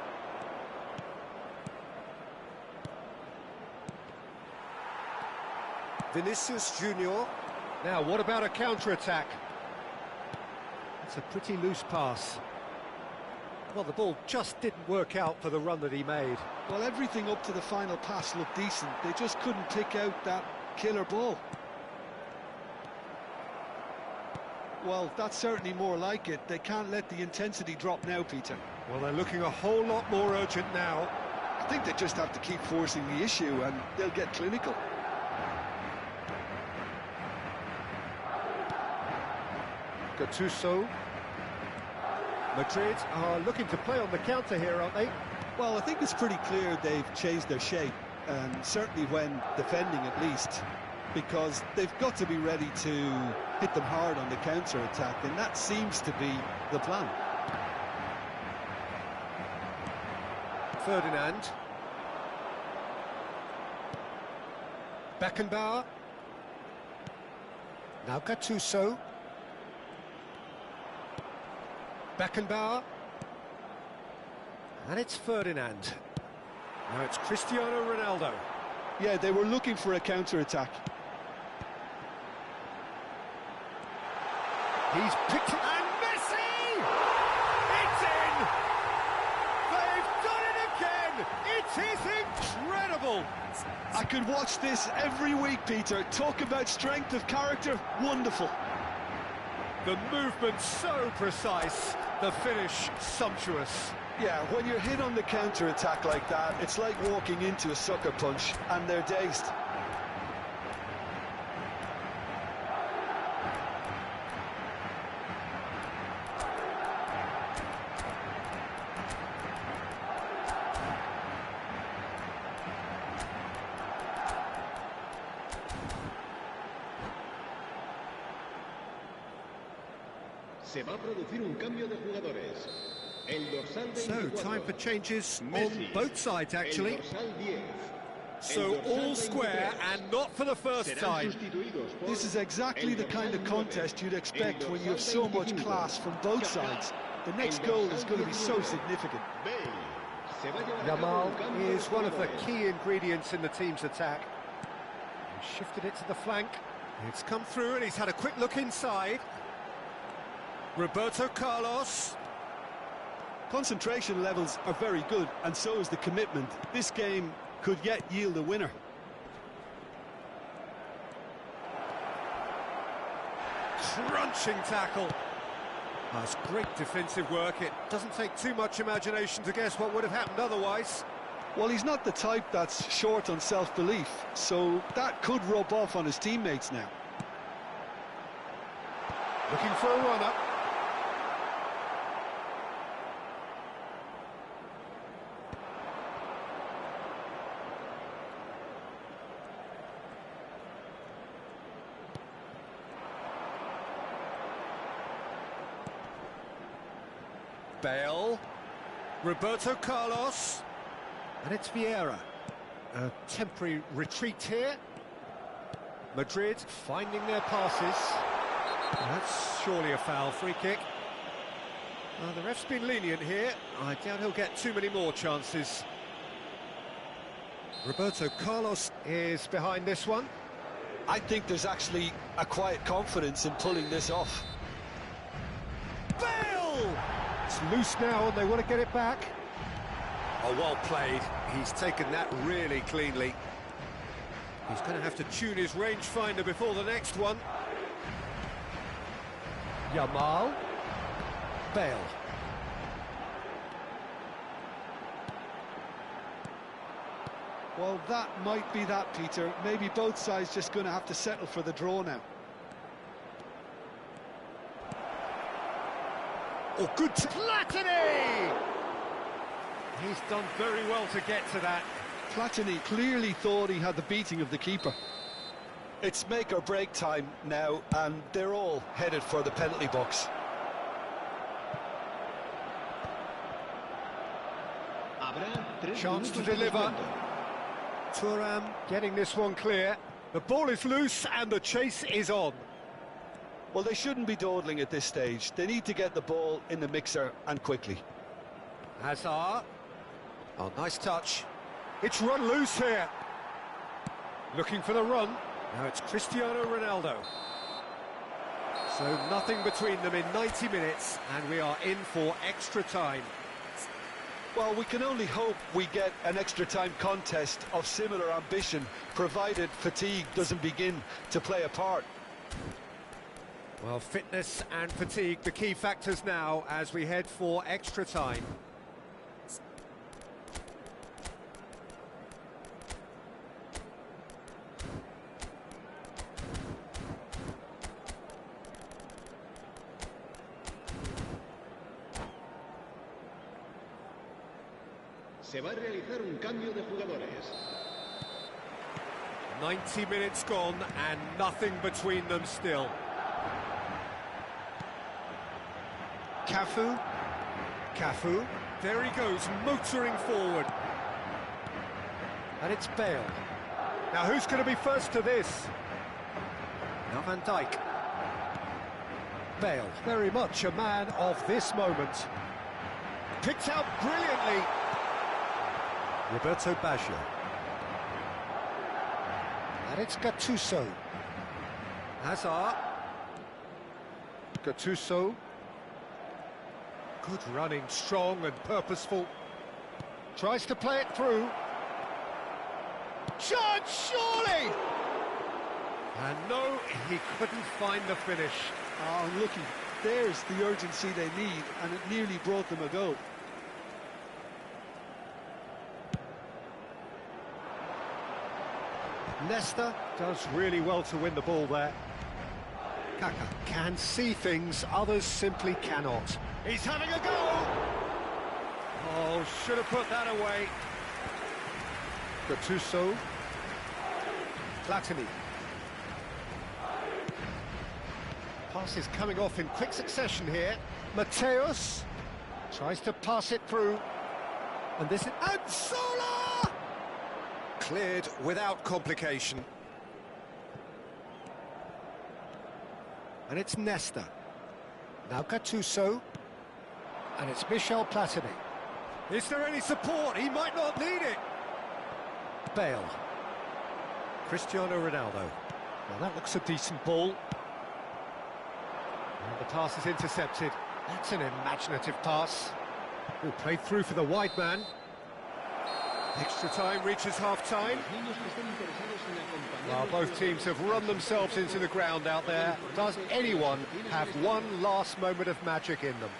Vinicius Junior. Now, what about a counter-attack? It's a pretty loose pass. Well, the ball just didn't work out for the run that he made. Well, everything up to the final pass looked decent. They just couldn't pick out that killer ball. Well, that's certainly more like it. They can't let the intensity drop now, Peter. Well, they're looking a whole lot more urgent now. I think they just have to keep forcing the issue and they'll get clinical. Gattuso. Madrid are looking to play on the counter here, aren't they? Well, I think it's pretty clear they've changed their shape, and certainly when defending at least, because they've got to be ready to hit them hard on the counter-attack, and that seems to be the plan. Ferdinand. Beckenbauer. Now Gattuso. Beckenbauer. And it's Ferdinand. Now it's Cristiano Ronaldo. Yeah, they were looking for a counter-attack. He's picked it, and Messi! It's in! They've done it again! It is incredible! I could watch this every week, Peter. Talk about strength of character, wonderful. The movement so precise, the finish sumptuous. Yeah, when you're hit on the counter-attack like that, it's like walking into a sucker punch, and they're dazed. Se va a producir un cambio de jugadores. El dorsal So, 24. time for changes on Messi. both sides, actually. El dorsal 10. So, El dorsal all square 23. and not for the first Serán time. sustituidos por This is exactly el the kind of dorsal 9. contest you'd expect El when you have dorsal so much 25. class from both sides. The next El goal dorsal is going to be so 19. significant. Bale. Se va a llevar a cabo Yamal un cambio is de one of the jugadores. key ingredients in the team's attack. He shifted it to the flank. It's come through and he's had a quick look inside. Roberto Carlos. Concentration levels are very good, and so is the commitment. This game could yet yield a winner. Crunching tackle. That's great defensive work. It doesn't take too much imagination to guess what would have happened otherwise. Well, he's not the type that's short on self-belief, so that could rub off on his teammates now. Looking for a run-up. Bale, Roberto Carlos, and it's Vieira. A temporary retreat here. Madrid finding their passes. That's surely a foul, free kick. The ref's been lenient here. I doubt he'll get too many more chances. Roberto Carlos is behind this one. I think there's actually a quiet confidence in pulling this off. Bale! It's loose now and they want to get it back. Oh, well played. He's taken that really cleanly. He's going to have to tune his rangefinder before the next one. Yamal. Bale. Well, that might be that, Peter. Maybe both sides just going to have to settle for the draw now. Oh, good Platini! He's done very well to get to that. Platini clearly thought he had the beating of the keeper. It's make or break time now, and they're all headed for the penalty box. Chance to deliver. Thuram getting this one clear. The ball is loose and the chase is on. Well, they shouldn't be dawdling at this stage. They need to get the ball in the mixer, and quickly. Hazard. Oh, nice touch. It's run loose here. Looking for the run. Now it's Cristiano Ronaldo. So nothing between them in 90 minutes, and we are in for extra time. Well, we can only hope we get an extra time contest of similar ambition, provided fatigue doesn't begin to play a part. Well, fitness and fatigue, the key factors now as we head for extra time. Se va a realizar un cambio de jugadores. 90 minutes gone and nothing between them still. Cafu, there he goes, motoring forward. And it's Bale. Now who's going to be first to this? Now Van Dijk. Bale, very much a man of this moment. Picked out brilliantly. Roberto Baggio. And it's Gattuso. Hazard. Gattuso. Good running, strong and purposeful. Tries to play it through. Chance, surely! And no, he couldn't find the finish. Oh, unlucky. There's the urgency they need, and it nearly brought them a goal. Nesta does really well to win the ball there. Kaka can see things others simply cannot. He's having a go! Oh, should have put that away. Gattuso. Platini. Pass is coming off in quick succession here. Mateus tries to pass it through. And this is... And Sola! Cleared without complication. And it's Nesta. Now Gattuso. And it's Michel Platini. Is there any support? He might not need it. Bale. Cristiano Ronaldo. Well, that looks a decent ball. And the pass is intercepted. That's an imaginative pass. Oh, played through for the wide man. Extra time reaches half-time. Well, both teams have run themselves into the ground out there. Does anyone have one last moment of magic in them?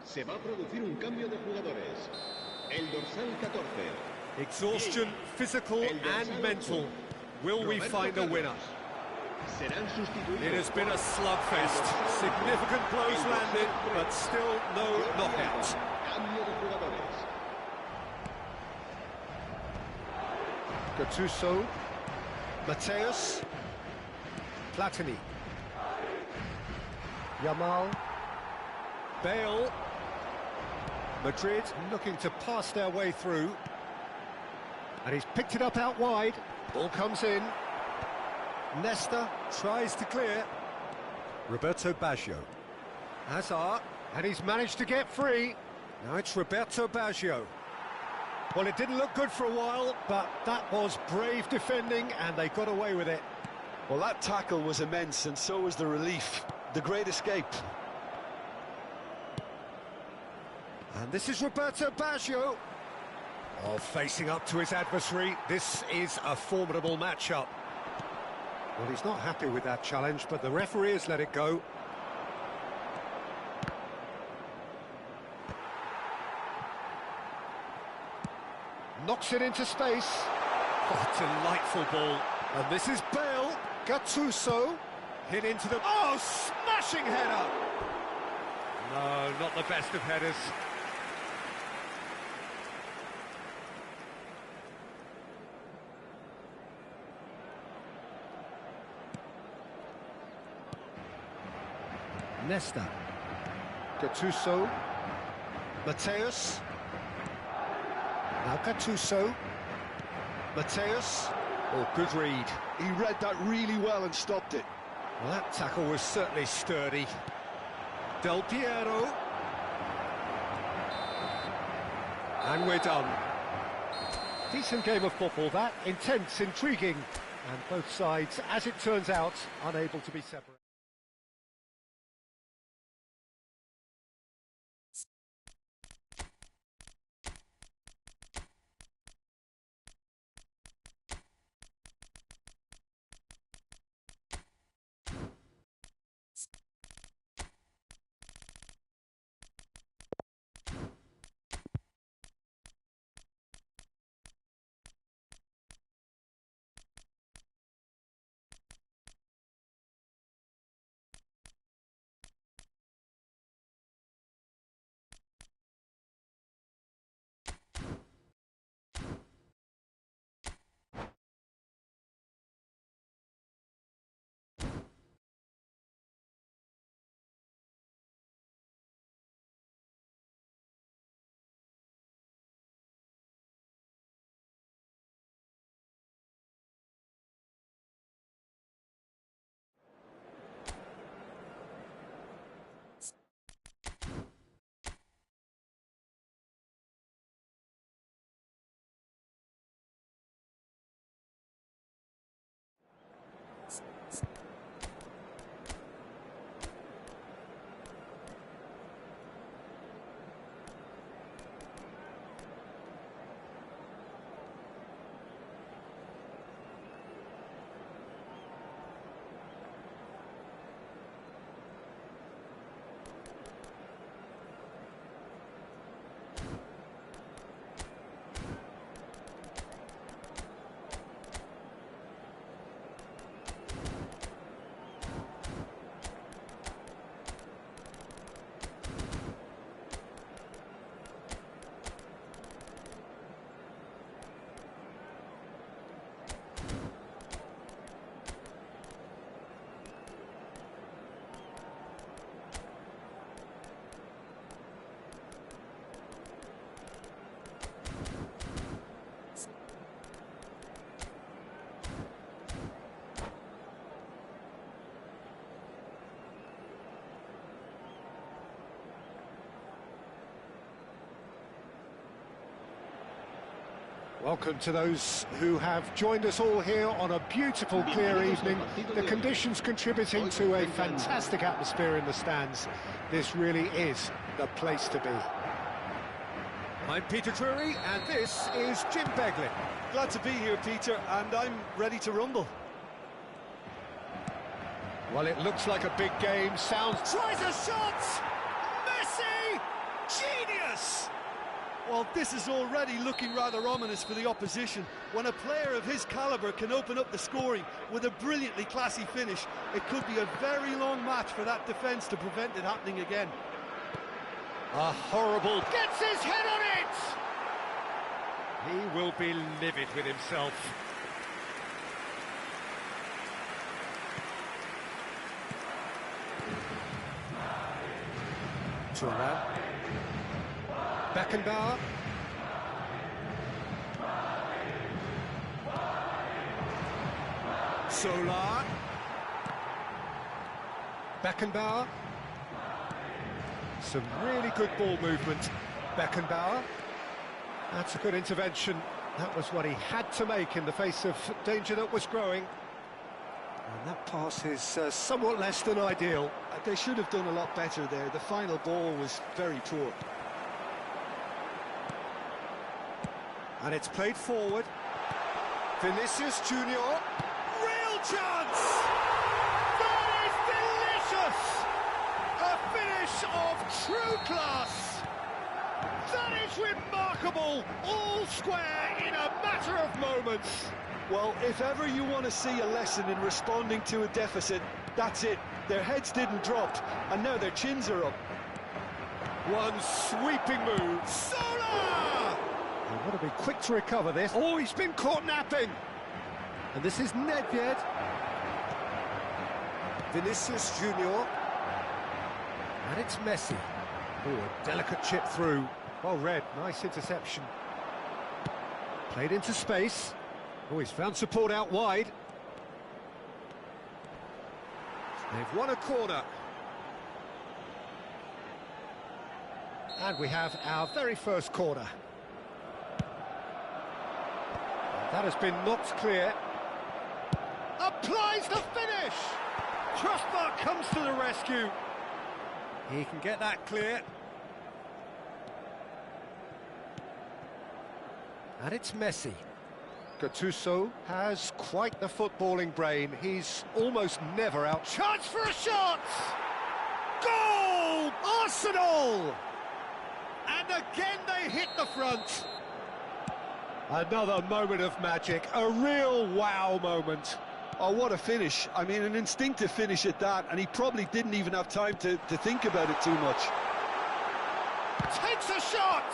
Se va a producir un cambio de jugadores. El dorsal 14. Exhaustion, physical and mental. Will we find a winner? Serán sustituidos. It has been a slugfest. Significant blows landed, but still no knockout. Cambio de jugadores. Gattuso. Mateus. Platini. Yamal. Bale. Madrid looking to pass their way through. And he's picked it up out wide. Ball comes in. Nesta tries to clear. Roberto Baggio. Hazard. And he's managed to get free. Now it's Roberto Baggio. Well, it didn't look good for a while, but that was brave defending, and they got away with it. Well, that tackle was immense, and so was the relief. The great escape. And this is Roberto Baggio. Oh, facing up to his adversary. This is a formidable matchup. Well, he's not happy with that challenge, but the referee has let it go. Knocks it into space. Oh, delightful ball. And this is Bale. Gattuso. Hit into the... Oh, smashing header! No, not the best of headers. Nesta. Gattuso. Mateus. Now Gattuso. Mateus. Oh, good read. He read that really well and stopped it. Well, that tackle was certainly sturdy. Del Piero. And we're done. Decent game of football, that. Intense, intriguing. And both sides, as it turns out, unable to be separated. Welcome to those who have joined us all here on a beautiful, clear evening. The conditions contributing to a fantastic atmosphere in the stands. This really is the place to be. I'm Peter Drury, and this is Jim Beglin. Glad to be here, Peter, and I'm ready to rumble. Well, it looks like a big game. Tries a shot! Messi! Genius! Well, this is already looking rather ominous for the opposition. When a player of his calibre can open up the scoring with a brilliantly classy finish, it could be a very long match for that defence to prevent it happening again. A horrible... Gets his head on it! He will be livid with himself. Thuram. Beckenbauer. Solar. Beckenbauer. Some really good ball movement. Beckenbauer. That's a good intervention. That was what he had to make in the face of danger that was growing. And that pass is somewhat less than ideal. They should have done a lot better there. The final ball was very poor. And it's played forward. Vinicius Junior. Real chance! That is delicious! A finish of true class! That is remarkable! All square in a matter of moments. Well, if ever you want to see a lesson in responding to a deficit, that's it. Their heads didn't drop, and now their chins are up. One sweeping move. Solar! They've got to be quick to recover this. Oh, he's been caught napping. And this is Nedved. Vinicius Junior. And it's Messi. Oh, a delicate chip through. Well read, nice interception. Played into space. Oh, he's found support out wide. They've won a corner. And we have our very first corner. That has been knocked clear. Applies the finish! Crossbar comes to the rescue. He can get that clear. And it's Messi. Gattuso has quite the footballing brain. He's almost never out. Chance for a shot! Goal! Arsenal! And again they hit the front. Another moment of magic, a real wow moment. Oh, what a finish. I mean, an instinctive finish at that, and he probably didn't even have time to think about it too much. Takes a shot!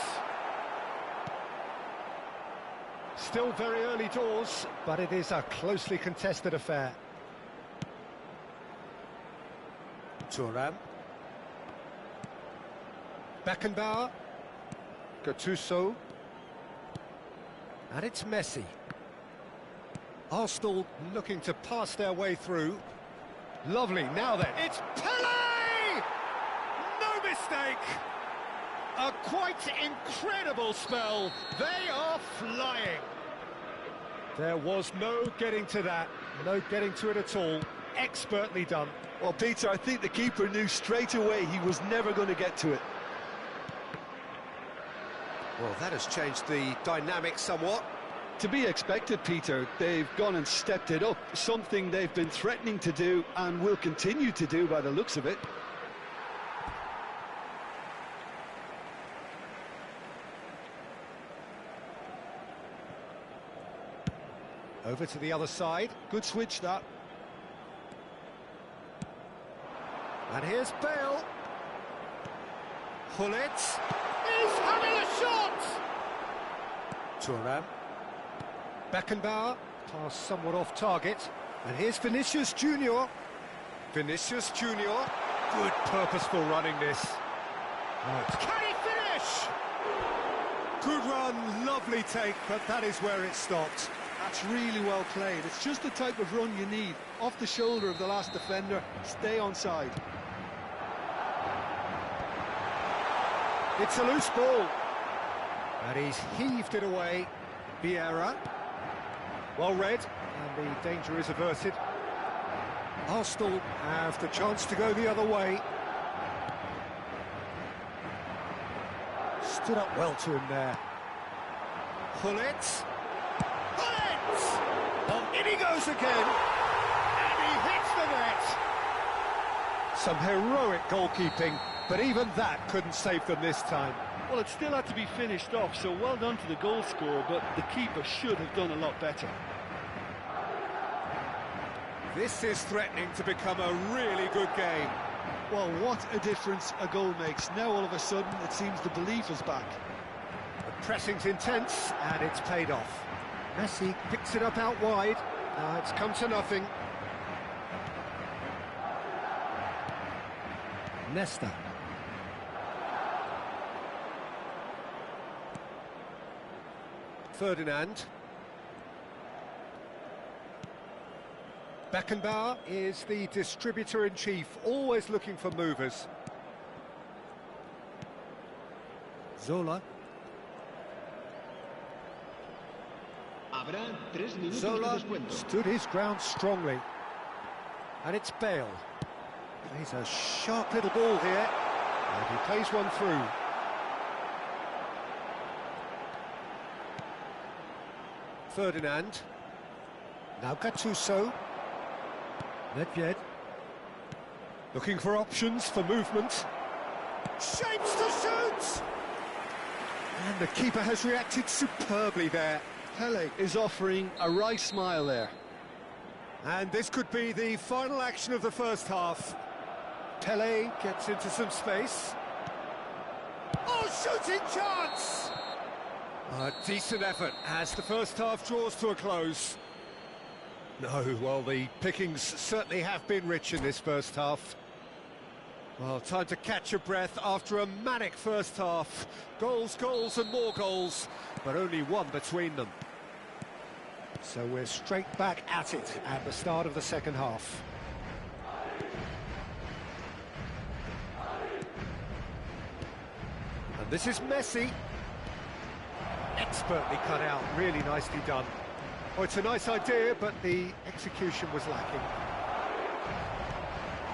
Still very early doors, but it is a closely contested affair. Thuram. Beckenbauer. Gattuso. And it's Messi. Arsenal looking to pass their way through. Lovely, now then. It's Pele! No mistake! A quite incredible spell. They are flying. There was no getting to that, no getting to it at all. Expertly done. Well, Peter, I think the keeper knew straight away he was never going to get to it. Well, that has changed the dynamic somewhat. To be expected, Peter. They've gone and stepped it up, something they've been threatening to do and will continue to do by the looks of it. Over to the other side. Good switch, that. And here's Bale. Hullet. He's having a shot! Thuram. Beckenbauer. Pass somewhat off target. And here's Vinicius Junior. Vinicius Junior. Good purposeful running this. Can he finish? Good run, lovely take, but that is where it stopped. That's really well played. It's just the type of run you need. Off the shoulder of the last defender, stay onside. It's a loose ball. And he's heaved it away. Vieira. Well read, and the danger is averted. Arsenal have the chance to go the other way. Stood up well to him there. Pullet. Oh, in he goes again. And he hits the net. Some heroic goalkeeping, but even that couldn't save them this time. Well, it still had to be finished off, so well done to the goal scorer, but the keeper should have done a lot better. This is threatening to become a really good game. Well, what a difference a goal makes. Now all of a sudden it seems the belief is back. The pressing's intense, and it's paid off. Messi picks it up out wide. It's come to nothing. Nesta. Ferdinand. Beckenbauer is the distributor-in-chief, always looking for movers. Zola. Habrá 3 minutos de Zola descuento. stood his ground strongly. And it's Bale. Plays a sharp little ball here. And he plays one through. Ferdinand. Now Gattuso. Nedved. Looking for options for movement. Shapes to shoot! And the keeper has reacted superbly there. Pele is offering a right smile there. And this could be the final action of the first half. Pele gets into some space. Oh, shooting chance! A decent effort as the first half draws to a close. No, well, the pickings certainly have been rich in this first half. Well, time to catch your breath after a manic first half. Goals, goals and more goals, but only one between them. So we're straight back at it at the start of the second half. And this is Messi. Expertly cut out, really nicely done. Oh, it's a nice idea, but the execution was lacking.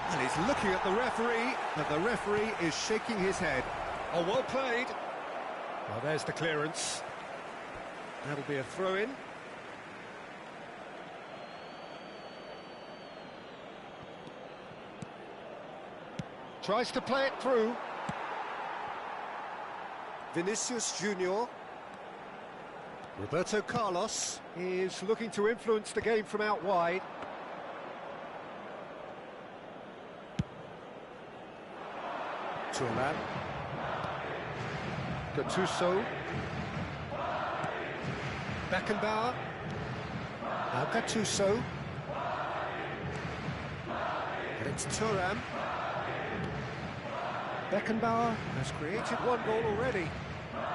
And he's looking at the referee, but the referee is shaking his head. Oh, well played. Well, there's the clearance. That'll be a throw-in. Tries to play it through. Vinicius Junior. Roberto Carlos is looking to influence the game from out wide. Thuram. Gattuso. Beckenbauer. Now Gattuso. And it's Thuram. Beckenbauer has created one goal already.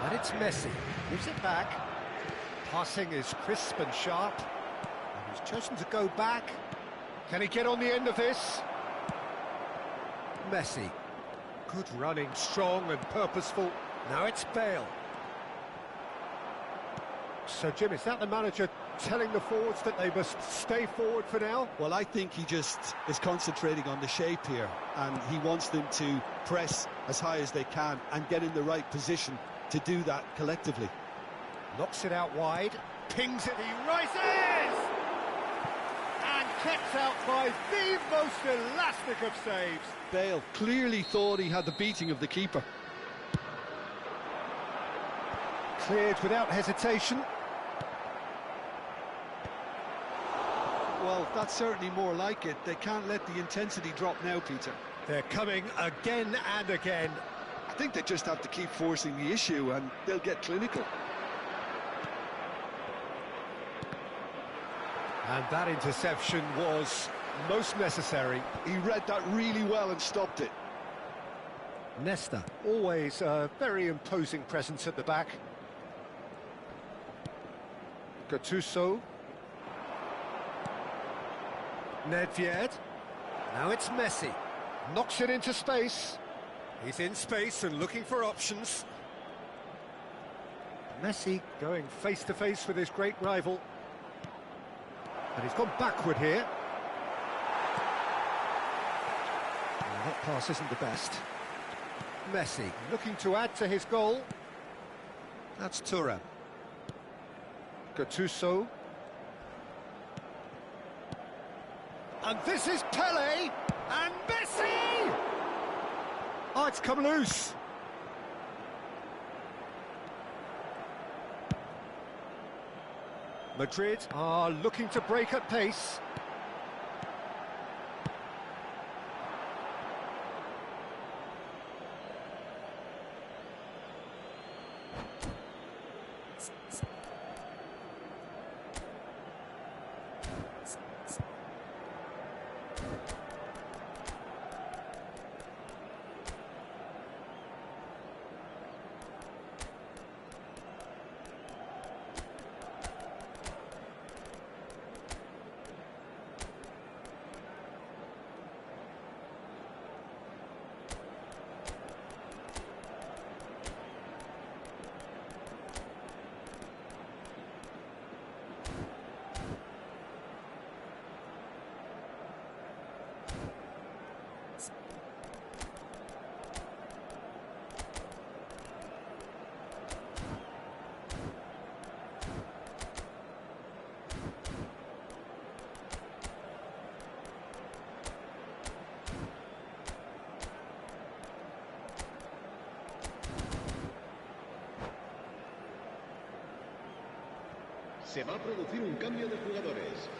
And it's Messi. Gives it back. Passing is crisp and sharp. And he's chosen to go back. Can he get on the end of this? Messi. Good running, strong and purposeful. Now it's Bale. So, Jim, is that the manager telling the forwards that they must stay forward for now? Well, I think he just is concentrating on the shape here, and he wants them to press as high as they can and get in the right position to do that collectively. Knocks it out wide, pings it, He rises! And kept out by the most elastic of saves. Bale clearly thought he had the beating of the keeper. cleared without hesitation. Well, that's certainly more like it. They can't let the intensity drop now, Peter. They're coming again and again. I think they just have to keep forcing the issue and they'll get clinical. And that interception was most necessary. He read that really well and stopped it. Nesta, always a very imposing presence at the back. Gattuso. Nedved. Now it's Messi. Knocks it into space. He's in space and looking for options. Messi going face to face with his great rival. And he's gone backward here. Well, that pass isn't the best. Messi looking to add to his goal. That's Thuram. Gattuso. And this is Pele. And Messi! Oh, it's come loose. Madrid are looking to break at pace. Se va a producir un cambio de jugadores.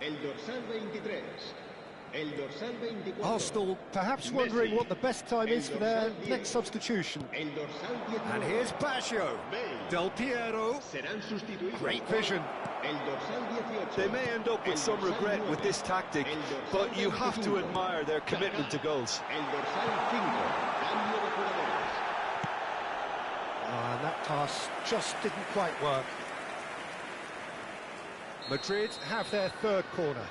El dorsal 23. El dorsal 24. Arsenal perhaps wondering Messi. what the best time is for their next substitution. El dorsal 19. And here's Baggio. Vinh. Del Piero. Serán sustituidos. Great vision. El dorsal 18. They may end up with some regret with this tactic, but you have to admire their commitment to goals. El dorsal 5. Cambio de jugadores. And that pass just didn't quite work. Madrid have their third corner.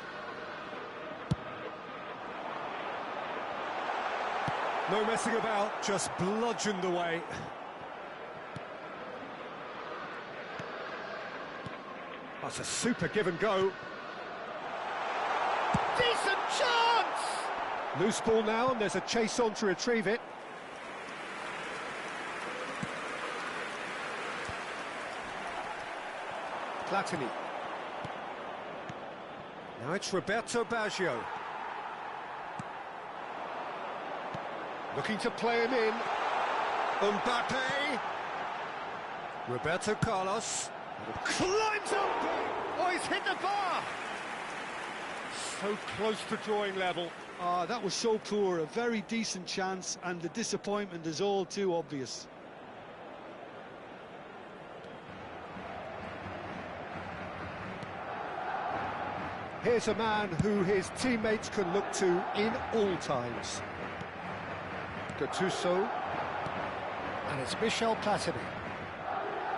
No messing about, just bludgeoned away. That's a super give and go. Decent chance! Loose ball now, and there's a chase on to retrieve it. Platini. Now it's Roberto Baggio. Looking to play him in. Mbappe. Roberto Carlos. Climbs up! Oh, he's hit the bar! So close to drawing level. Ah, that was so poor, a very decent chance, and the disappointment is all too obvious. Here's a man who his teammates can look to in all times. Gattuso. And it's Michel Platini.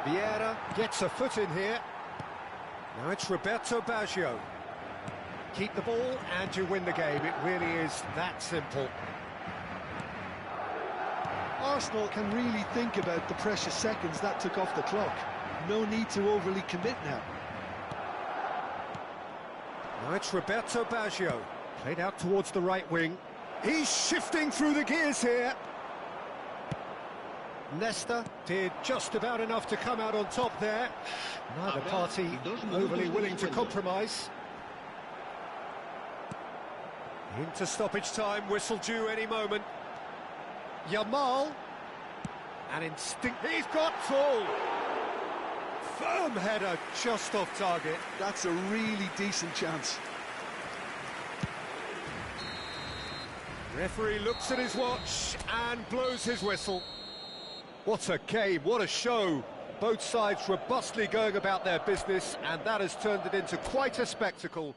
Vieira gets a foot in here. Now it's Roberto Baggio. Keep the ball and you win the game. It really is that simple. Arsenal can really think about the precious seconds that took off the clock. No need to overly commit now. Now it's Roberto Baggio. Played out towards the right wing. He's shifting through the gears here. Nesta did just about enough to come out on top there. Neither party overly willing to compromise. Into stoppage time, whistle due any moment. Yamal. An instinct. He's got full. Firm header just off target. That's a really decent chance. Referee looks at his watch and blows his whistle. What a game, what a show. Both sides robustly going about their business, and that has turned it into quite a spectacle.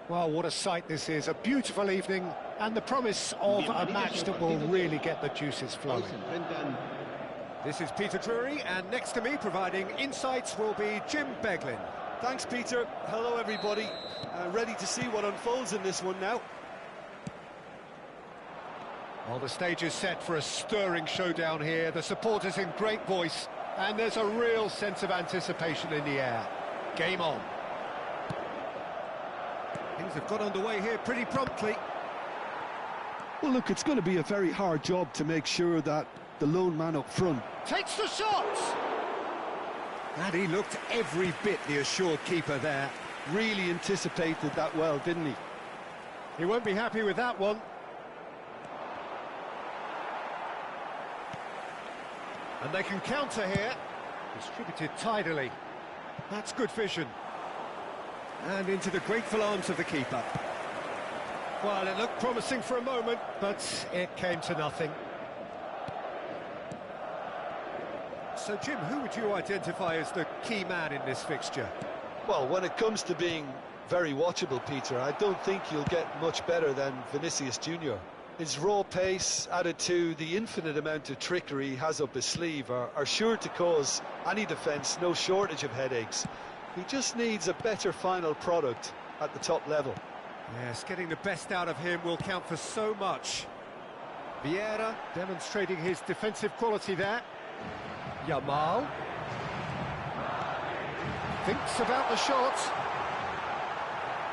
Well, what a sight this is. A beautiful evening and the promise of a match that will really get the juices flowing. This is Peter Drury, and next to me providing insights will be Jim Beglin. Thanks, Peter. Hello, everybody. Ready to see what unfolds in this one now. Well, the stage is set for a stirring showdown here. The supporters in great voice, and there's a real sense of anticipation in the air. Game on. Things have got underway here pretty promptly. Well, look, it's going to be a very hard job to make sure that the lone man up front Takes the shot! And he looked every bit the assured keeper there. really anticipated that well, didn't he? He won't be happy with that one. And they can counter here. Distributed tidily. That's good vision. And into the grateful arms of the keeper. Well, it looked promising for a moment, but it came to nothing. So, Jim, who would you identify as the key man in this fixture? Well, when it comes to being very watchable, Peter, I don't think you'll get much better than Vinicius Junior. His raw pace, added to the infinite amount of trickery he has up his sleeve, are sure to cause any defence no shortage of headaches. He just needs a better final product at the top level. Yes, getting the best out of him will count for so much. Vieira demonstrating his defensive quality there. Yamal thinks about the shot.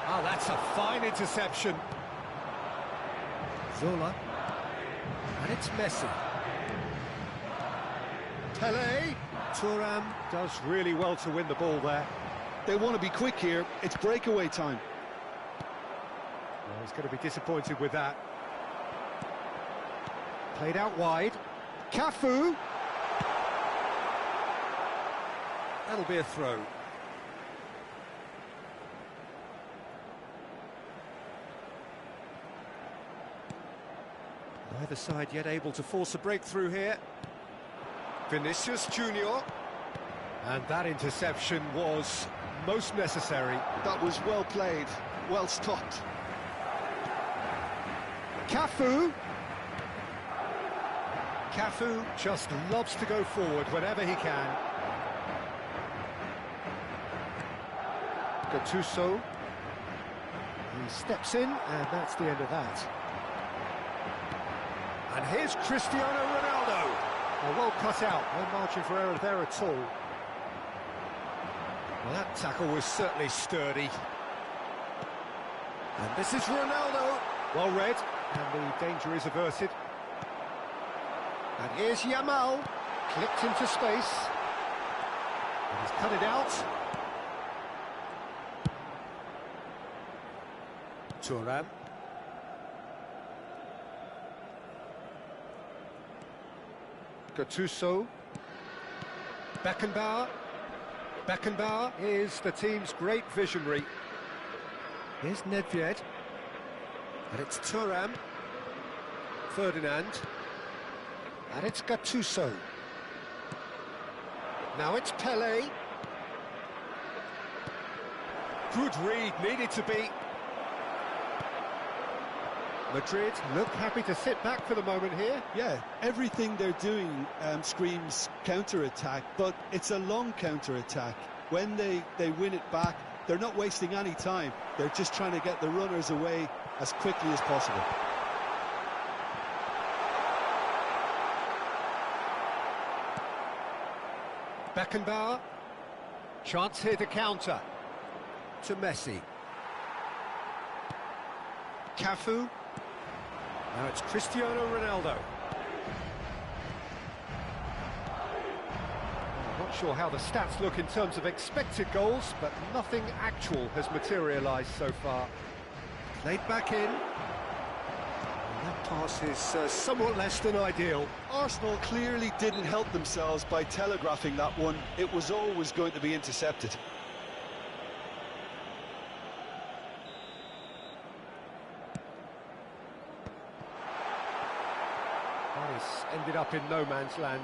Ah, that's a fine interception. Zola. And it's Messi. Pele. Thuram does really well to win the ball there. They want to be quick here. It's breakaway time. Well, he's going to be disappointed with that. Played out wide. Cafu. That'll be a throw. Neither side yet able to force a breakthrough here. Vinicius Junior. And that interception was most necessary. That was well played, well stopped. Cafu. Cafu just loves to go forward whenever he can. Gattuso. He steps in, and that's the end of that. And here's Cristiano Ronaldo. Well cut out, no margin for error there at all. Well, that tackle was certainly sturdy. And this is Ronaldo. Well read, and the danger is averted. And here's Yamal, clipped into space. And he's cut it out. Thuram. Gattuso. Beckenbauer. Beckenbauer is the team's great visionary. Here's Nedved. And it's Thuram. Ferdinand. And it's Gattuso. Now it's Pele. Good read, needed to be. Madrid look happy to sit back for the moment here. Yeah, everything they're doing screams counter-attack, but it's a long counter-attack. When they win it back, they're not wasting any time. They're just trying to get the runners away as quickly as possible. Beckenbauer. Chance here to counter. To Messi. Cafu. Now it's Cristiano Ronaldo. I'm not sure how the stats look in terms of expected goals, but nothing actual has materialised so far. Played back in. And that pass is somewhat less than ideal. Arsenal clearly didn't help themselves by telegraphing that one. It was always going to be intercepted. This ended up in no man's land.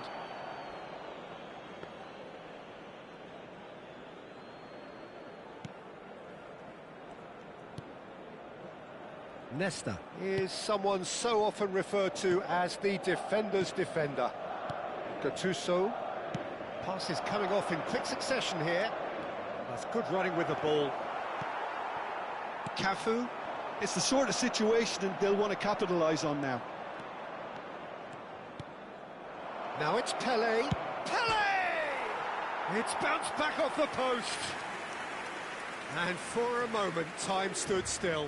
Nesta is someone so often referred to as the defender's defender. Gattuso. Passes coming off in quick succession here. That's good running with the ball. Cafu. It's the sort of situation they'll want to capitalise on now. Now it's Pele. Pele! It's bounced back off the post. And for a moment, time stood still.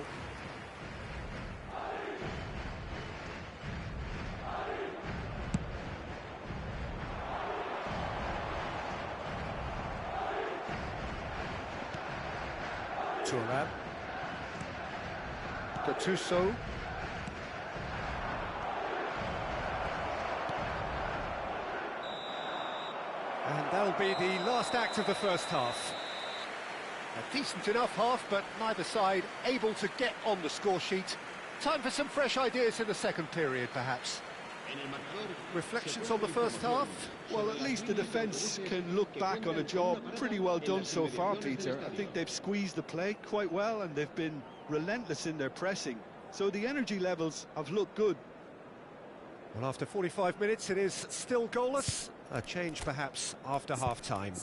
Turan. Gattuso. And that'll be the last act of the first half. A decent enough half, but neither side able to get on the score sheet. Time for some fresh ideas in the second period, perhaps. Reflections on the first half? Well, at least the defence can look back on a job pretty well done so far, Peter. I think they've squeezed the play quite well and they've been relentless in their pressing. So the energy levels have looked good. Well, after 45 minutes, it is still goalless. A change, perhaps, after half-time.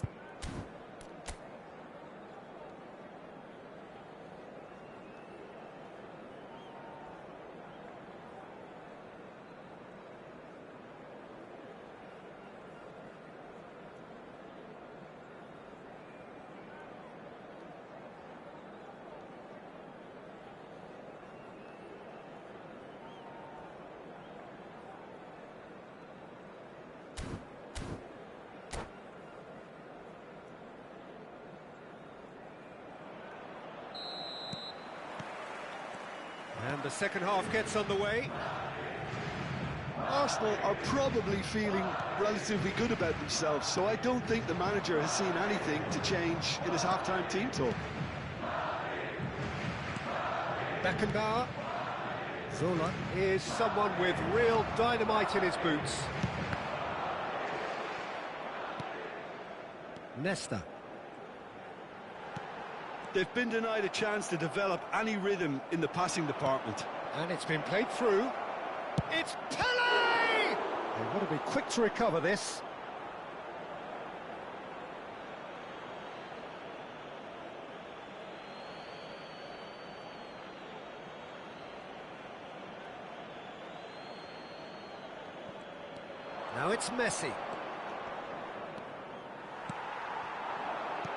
And the second half gets underway. Arsenal are probably feeling relatively good about themselves, so I don't think the manager has seen anything to change in his half-time team talk. Beckenbauer. Zola is someone with real dynamite in his boots. Nesta. They've been denied a chance to develop any rhythm in the passing department. And it's been played through. It's Pele! They've got to be quick to recover this. Now it's Messi.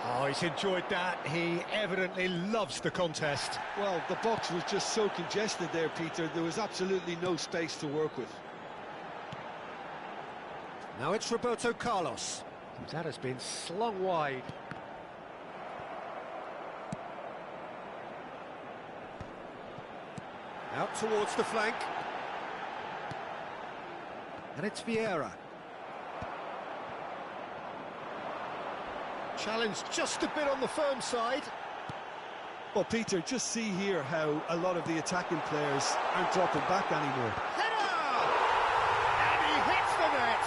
Oh, he's enjoyed that. He evidently loves the contest. Well, the box was just so congested there, Peter. There was absolutely no space to work with. Now it's Roberto Carlos. That has been slung wide. Out towards the flank. And it's Vieira. Challenge just a bit on the firm side. Well, Peter, just see here how a lot of the attacking players aren't dropping back anymore. Header! And he hits the net!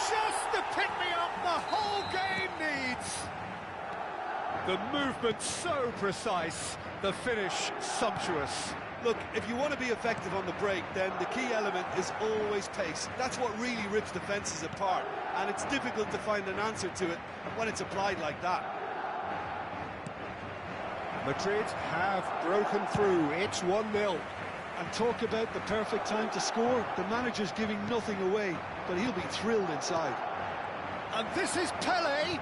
Just the pick-me-up the whole game needs! The movement so precise, the finish sumptuous. Look, if you want to be effective on the break, then the key element is always pace. That's what really rips defences apart, and it's difficult to find an answer to it when it's applied like that. Madrid have broken through. It's 1-0. And talk about the perfect time to score. The manager's giving nothing away, but he'll be thrilled inside. And this is Pele.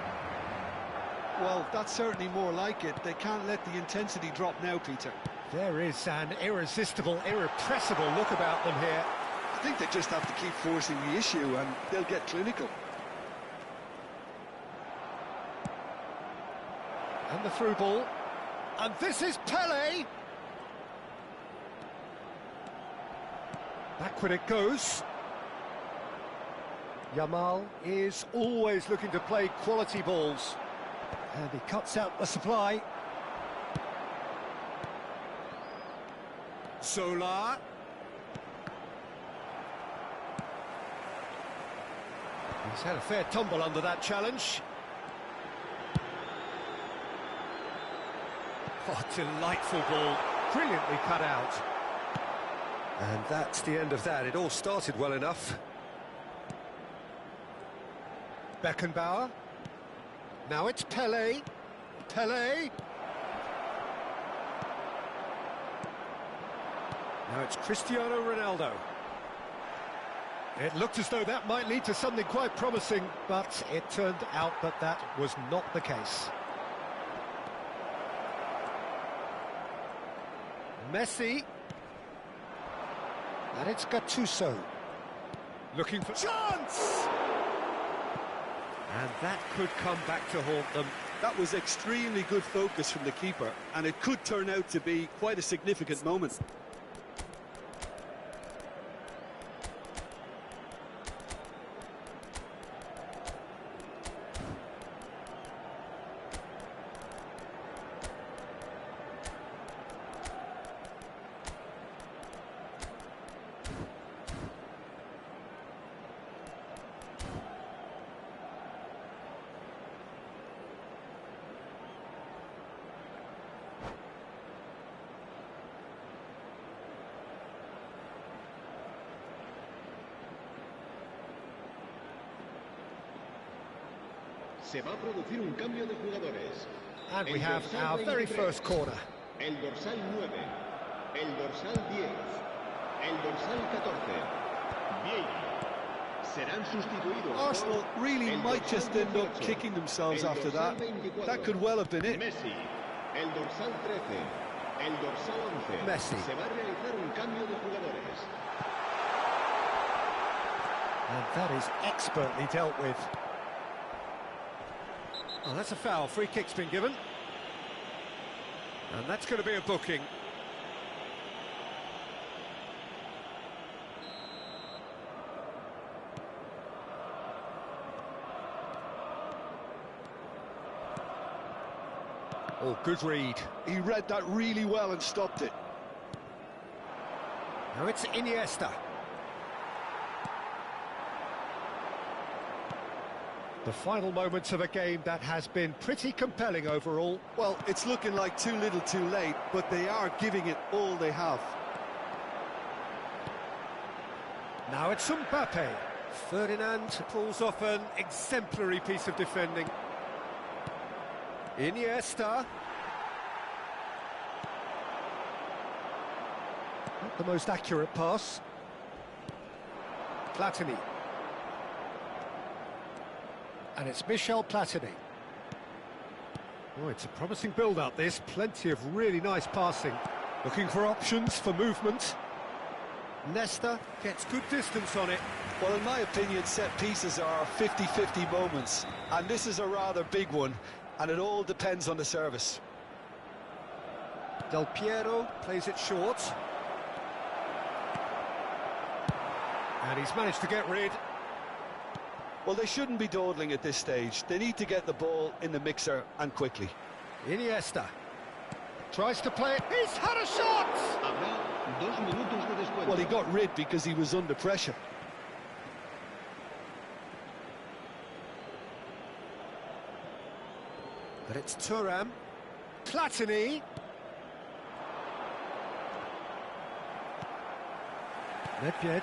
Well, that's certainly more like it. They can't let the intensity drop now, Peter. There is an irresistible, irrepressible look about them here. I think they just have to keep forcing the issue and they'll get clinical. And the through ball. And this is Pele. Backward it goes. Yamal is always looking to play quality balls. And he cuts out the supply. Zola. He's had a fair tumble under that challenge. Oh, delightful ball. brilliantly cut out. And that's the end of that. It all started well enough. Beckenbauer. Now it's Pelé. Pelé. Now it's Cristiano Ronaldo. It looked as though that might lead to something quite promising, but it turned out that that was not the case. Messi. And it's Gattuso. Looking for chance! And that could come back to haunt them. That was extremely good focus from the keeper, and it could turn out to be quite a significant moment. Se va a producir un cambio de jugadores. And we have our very first corner. El dorsal 9, el dorsal 10, el dorsal 14. Vieira. Serán sustituidos. Arsenal really might just end up kicking themselves after that. That could well have been it. Messi, el dorsal 13, el dorsal 11. Messi. Se va a realizar un cambio de jugadores. And that is expertly dealt with. Oh, that's a foul. Free kick's been given. And that's going to be a booking. Oh, good read. He read that really well and stopped it. Now it's Iniesta. The final moments of a game that has been pretty compelling overall. Well, it's looking like too little too late, but they are giving it all they have. Now it's Mbappe. Ferdinand pulls off an exemplary piece of defending. Iniesta. Not the most accurate pass. Platini. And it's Michel Platini. Oh, it's a promising build-up, this. Plenty of really nice passing. Looking for options for movement. Nesta gets good distance on it. Well, in my opinion, set pieces are 50-50 moments, and this is a rather big one, and it all depends on the service. Del Piero plays it short. And he's managed to get rid. Well, they shouldn't be dawdling at this stage. They need to get the ball in the mixer, and quickly. Iniesta tries to play it. He's had a shot! Habrá 2 minutos de descuento. Well, he got rid because he was under pressure. But it's Thuram. Platini. Nedved.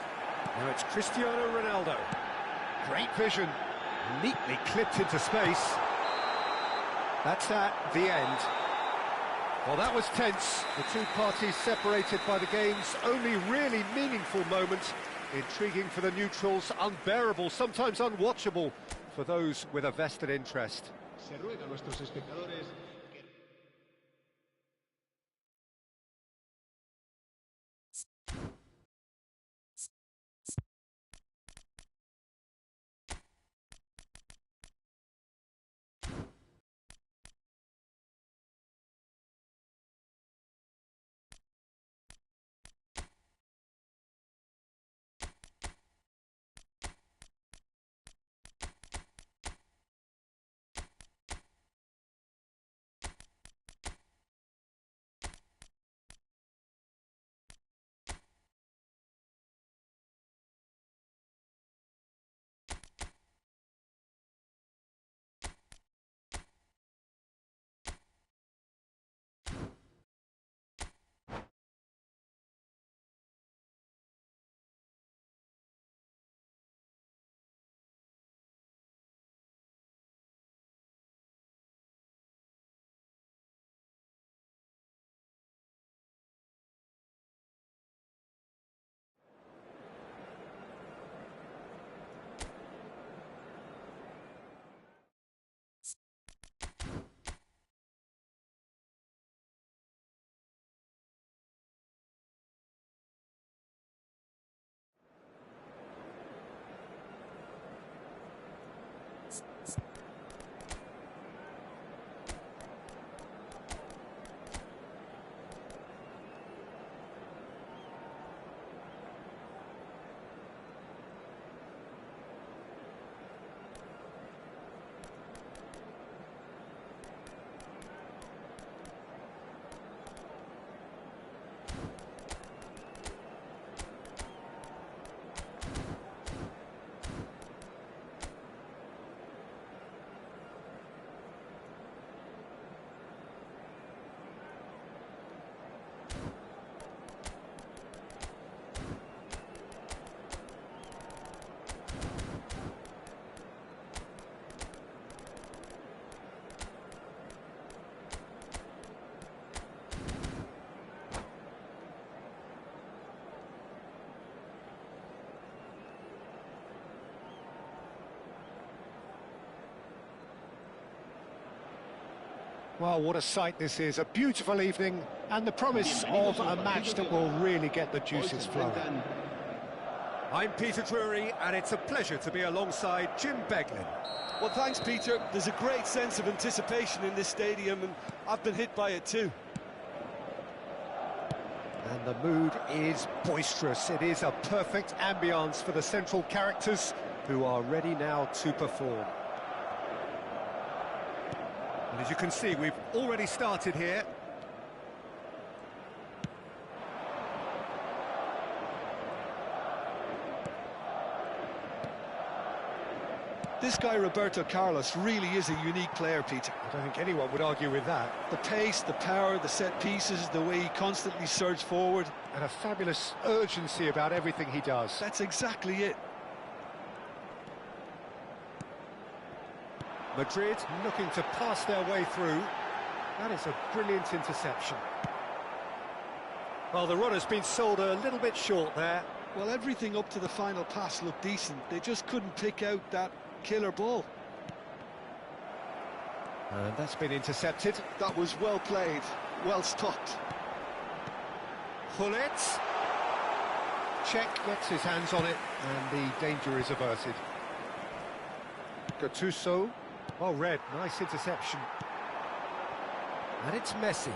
Now it's Cristiano Ronaldo. Great vision. Neatly clipped into space. That's at the end. Well, that was tense. The two parties separated by the game's only really meaningful moment. Intriguing for the neutrals, unbearable, sometimes unwatchable for those with a vested interest. Se ruega a nuestros espectadores Well, what a sight this is. A beautiful evening and the promise of a match that will really get the juices flowing. I'm Peter Drury, and it's a pleasure to be alongside Jim Beglin. Well, thanks, Peter. There's a great sense of anticipation in this stadium, and I've been hit by it too. And the mood is boisterous. It is a perfect ambience for the central characters who are ready now to perform. And as you can see, we've already started here. This guy, Roberto Carlos, really is a unique player, Peter. I don't think anyone would argue with that. The pace, the power, the set pieces, the way he constantly surges forward. And a fabulous urgency about everything he does. That's exactly it. Madrid looking to pass their way through. That is a brilliant interception. Well, the runner's been sold a little bit short there. Well, everything up to the final pass looked decent. They just couldn't pick out that killer ball. And that's been intercepted. That was well played, well stopped. Gullit. Czech gets his hands on it, and the danger is averted. Gattuso. Well read, nice interception. And it's Messi.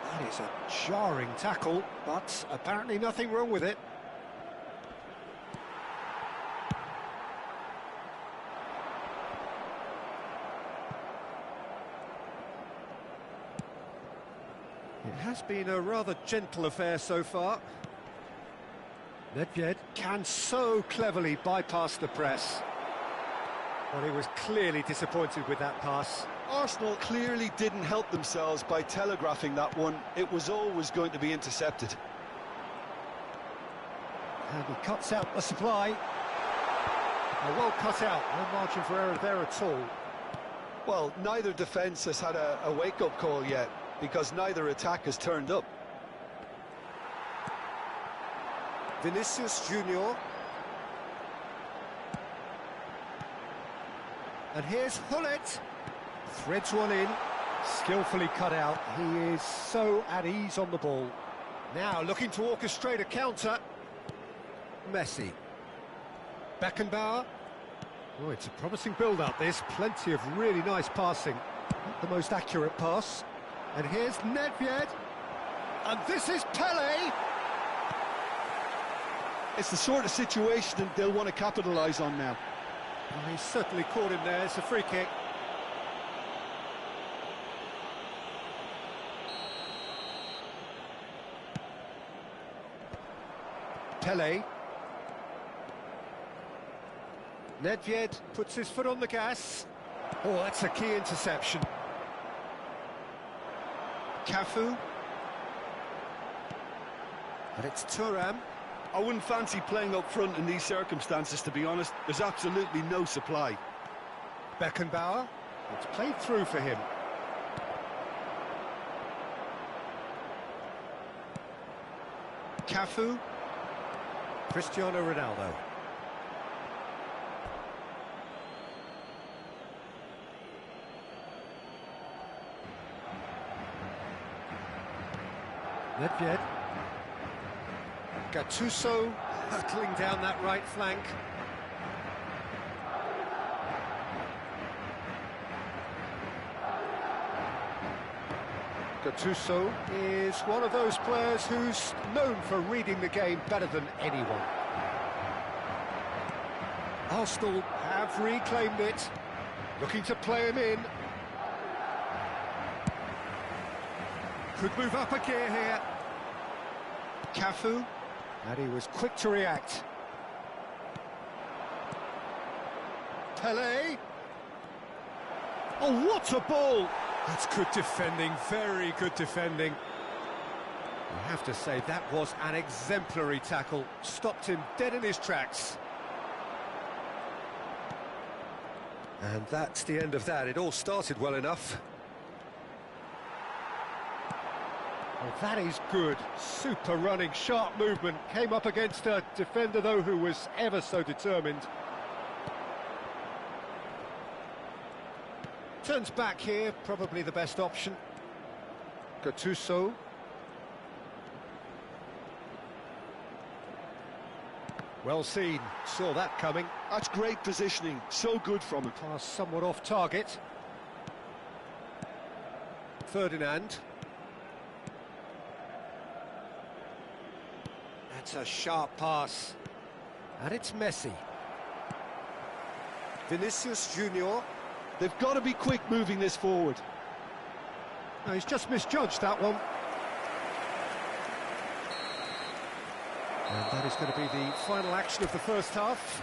That is a jarring tackle, but apparently nothing wrong with it. It has been a rather gentle affair so far. Nedved can so cleverly bypass the press. Well, he was clearly disappointed with that pass. Arsenal clearly didn't help themselves by telegraphing that one. It was always going to be intercepted. And he cuts out the supply. Well cut out, no margin for error there at all. Well, neither defence has had a wake-up call yet, because neither attack has turned up. Vinicius Junior. And here's Gullit. Threads one in, skillfully cut out. He is so at ease on the ball. Now looking to orchestrate a counter. Messi. Beckenbauer. Oh, it's a promising build-up, this. Plenty of really nice passing. Not the most accurate pass. And here's Nedved. And this is Pele. It's the sort of situation that they'll want to capitalise on now. Oh, he's certainly caught him there. It's a free kick. Pele. Nedved puts his foot on the gas. Oh, that's a key interception. Cafu. And it's Thuram. I wouldn't fancy playing up front in these circumstances, to be honest. There's absolutely no supply. Beckenbauer. It's played through for him. Cafu. Cristiano Ronaldo. Nedved. Gattuso hurtling down that right flank. Gattuso is one of those players who's known for reading the game better than anyone. Arsenal have reclaimed it, looking to play him in. Could move up a gear here. Cafu, and he was quick to react. Pelé. Oh, what a ball! That's good defending, very good defending. I have to say, that was an exemplary tackle. Stopped him dead in his tracks. And that's the end of that. It all started well enough. Oh, that is good. Super running, sharp movement. Came up against a defender, though, who was ever so determined. Turns back here, probably the best option. Gattuso. Well seen, saw that coming. That's great positioning, so good from him. Pass somewhat off target. Ferdinand. That's a sharp pass. And it's Messi. Vinicius Junior. They've got to be quick moving this forward. No, he's just misjudged that one. And that is going to be the final action of the first half.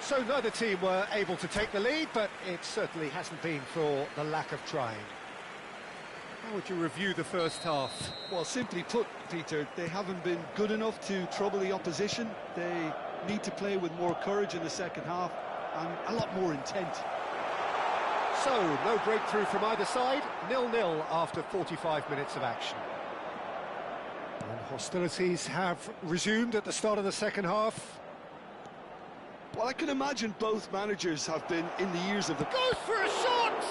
So neither team were able to take the lead, but it certainly hasn't been for the lack of trying. How would you review the first half? Well, simply put, Peter, they haven't been good enough to trouble the opposition. They need to play with more courage in the second half and a lot more intent. So, no breakthrough from either side, 0-0 after 45 minutes of action. And hostilities have resumed at the start of the second half. Well, I can imagine both managers have been in the ears of the... Goes for a shot!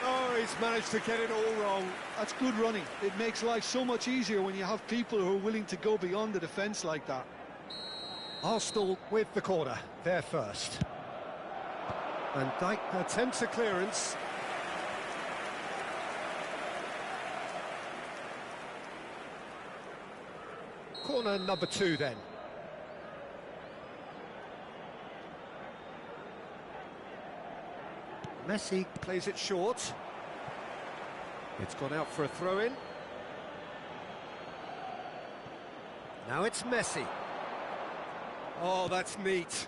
Oh, he's managed to get it all wrong. That's good running. It makes life so much easier when you have people who are willing to go beyond the defence like that. Arsenal with the corner, they're first. Van Dijk attempts a clearance. Corner number 2 then. Messi plays it short. It's gone out for a throw-in. Now it's Messi. Oh, that's neat.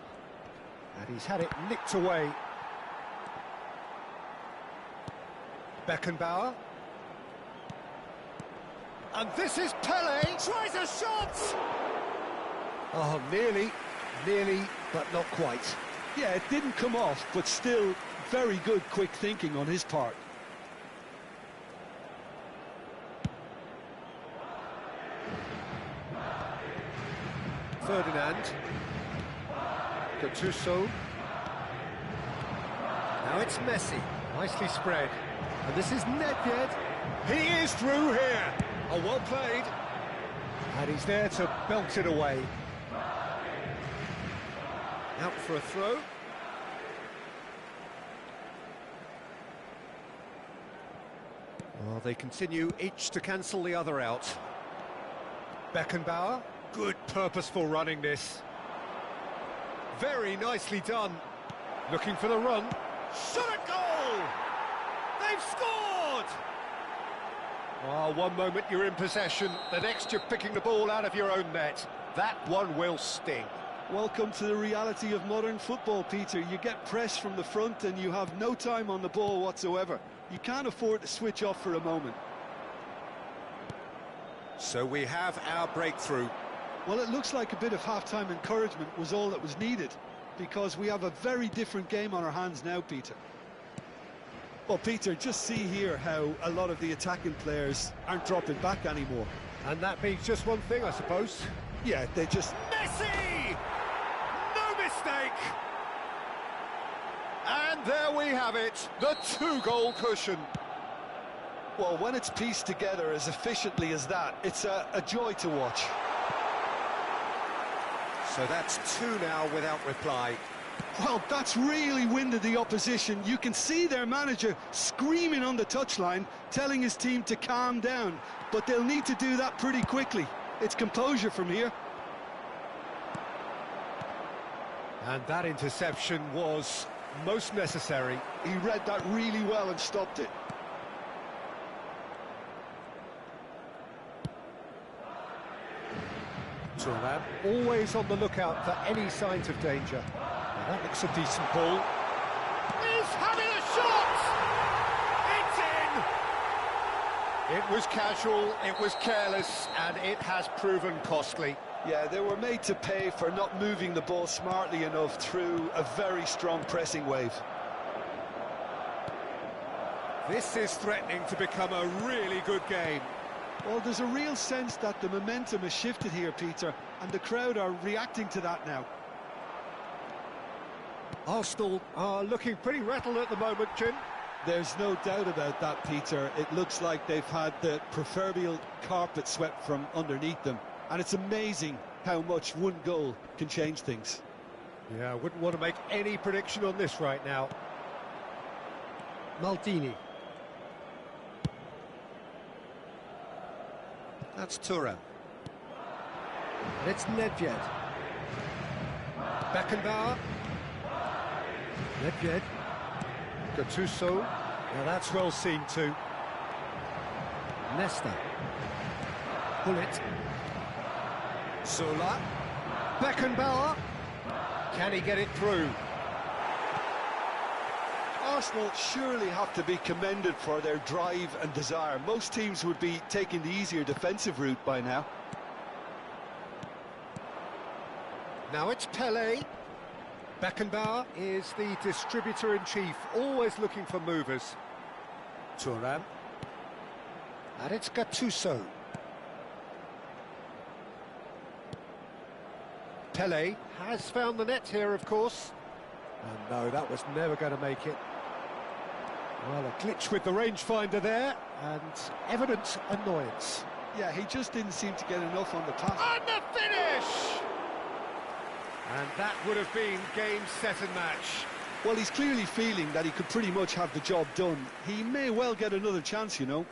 And he's had it nicked away. Beckenbauer. And this is Pelé. Tries a shot! Oh, nearly, but not quite. Yeah, it didn't come off, but still very good quick thinking on his part. Ferdinand. Gattuso. Now it's Messi. Nicely spread. And this is Nedved. He is through here. Oh, well played. And he's there to belt it away. Out for a throw. Well, they continue each to cancel the other out. Beckenbauer. Good purposeful running this. Very nicely done. Looking for the run. Shot a goal! They've scored! Oh, one moment you're in possession, the next you're picking the ball out of your own net. That one will sting. Welcome to the reality of modern football, Peter. You get pressed from the front and you have no time on the ball whatsoever. You can't afford to switch off for a moment. So we have our breakthrough. Well, it looks like a bit of half-time encouragement was all that was needed, because we have a very different game on our hands now, Peter. Well, Peter, just see here how a lot of the attacking players aren't dropping back anymore. And that means just one thing, I suppose. Yeah, they just... Messi! No mistake! And there we have it, the 2-goal cushion. Well, when it's pieced together as efficiently as that, it's a joy to watch. So that's 2 now without reply. Well, that's really winded the opposition. You can see their manager screaming on the touchline, telling his team to calm down. But they'll need to do that pretty quickly. It's composure from here. And that interception was most necessary. He read that really well and stopped it. Thuram always on the lookout for any signs of danger. Now that looks a decent ball. He's having a shot! It's in! It was casual, it was careless, and it has proven costly. Yeah, they were made to pay for not moving the ball smartly enough through a very strong pressing wave. This is threatening to become a really good game. Well, there's a real sense that the momentum has shifted here, Peter, and the crowd are reacting to that now. Arsenal are looking pretty rattled at the moment, Jim. There's no doubt about that, Peter. It looks like they've had the proverbial carpet swept from underneath them. And it's amazing how much one goal can change things. Yeah, I wouldn't want to make any prediction on this right now. Maldini. That's Thuram. And it's Nedved. Beckenbauer. Nedved. Gattuso. Now that's well seen too. Nesta. Bullet. Zola. Beckenbauer. Can he get it through? Arsenal surely have to be commended for their drive and desire. Most teams would be taking the easier defensive route by now. Now it's Pelé. Beckenbauer is the distributor-in-chief, always looking for movers. Thuram. And it's Gattuso. Pelé has found the net here, of course. And no, that was never going to make it. Well, a glitch with the rangefinder there, and evident annoyance. Yeah, he just didn't seem to get enough on the pass. And the finish! And that would have been game, set and match. Well, he's clearly feeling that he could pretty much have the job done. He may well get another chance, you know.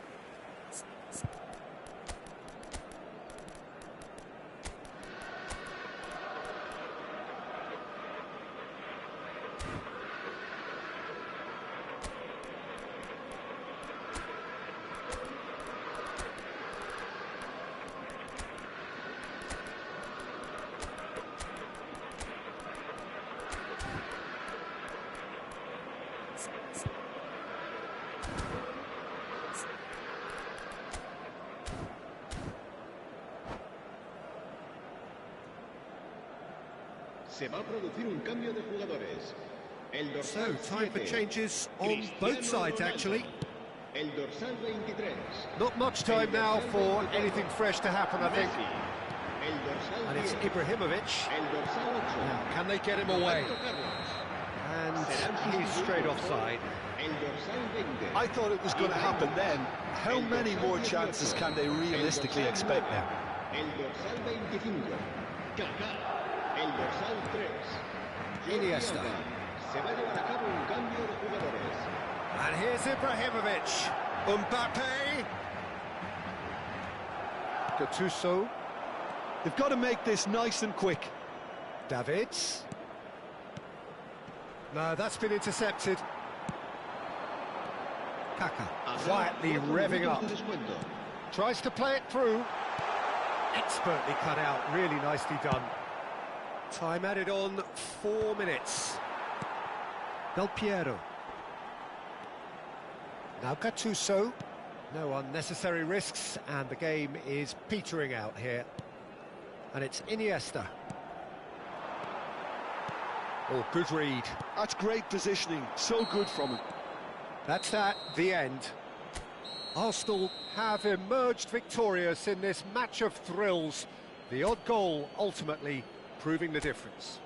Se va a producir un cambio de jugadores. El So, dorsal time for 7, changes on Cristiano both sides, Ronaldo. actually. El dorsal 23. Not much time now for anything fresh to happen, I think. Messi. El dorsal And it's 10. Ibrahimovic. El dorsal 8. Now, can they get him away? Roberto Carlos. And he's straight offside. El dorsal 20. I thought it was going to happen then. How many more chances can they realistically expect now? El dorsal 25. Kaká. El dorsal 3. Iniesta. Se va a llevar a cabo un cambio de jugadores. And here's Ibrahimovic. Mbappe. Gattuso. They've got to make this nice and quick. Davids. No, that's been intercepted. Kaká quietly revving up. Tries to play it through. Expertly cut out, really nicely done. Time added on 4 minutes. Del Piero. Now Gattuso. No unnecessary risks, and the game is petering out here. And it's Iniesta. Oh, good read. That's great positioning. So good from him. That's that, the end. Arsenal have emerged victorious in this match of thrills. The odd goal ultimately proving the difference.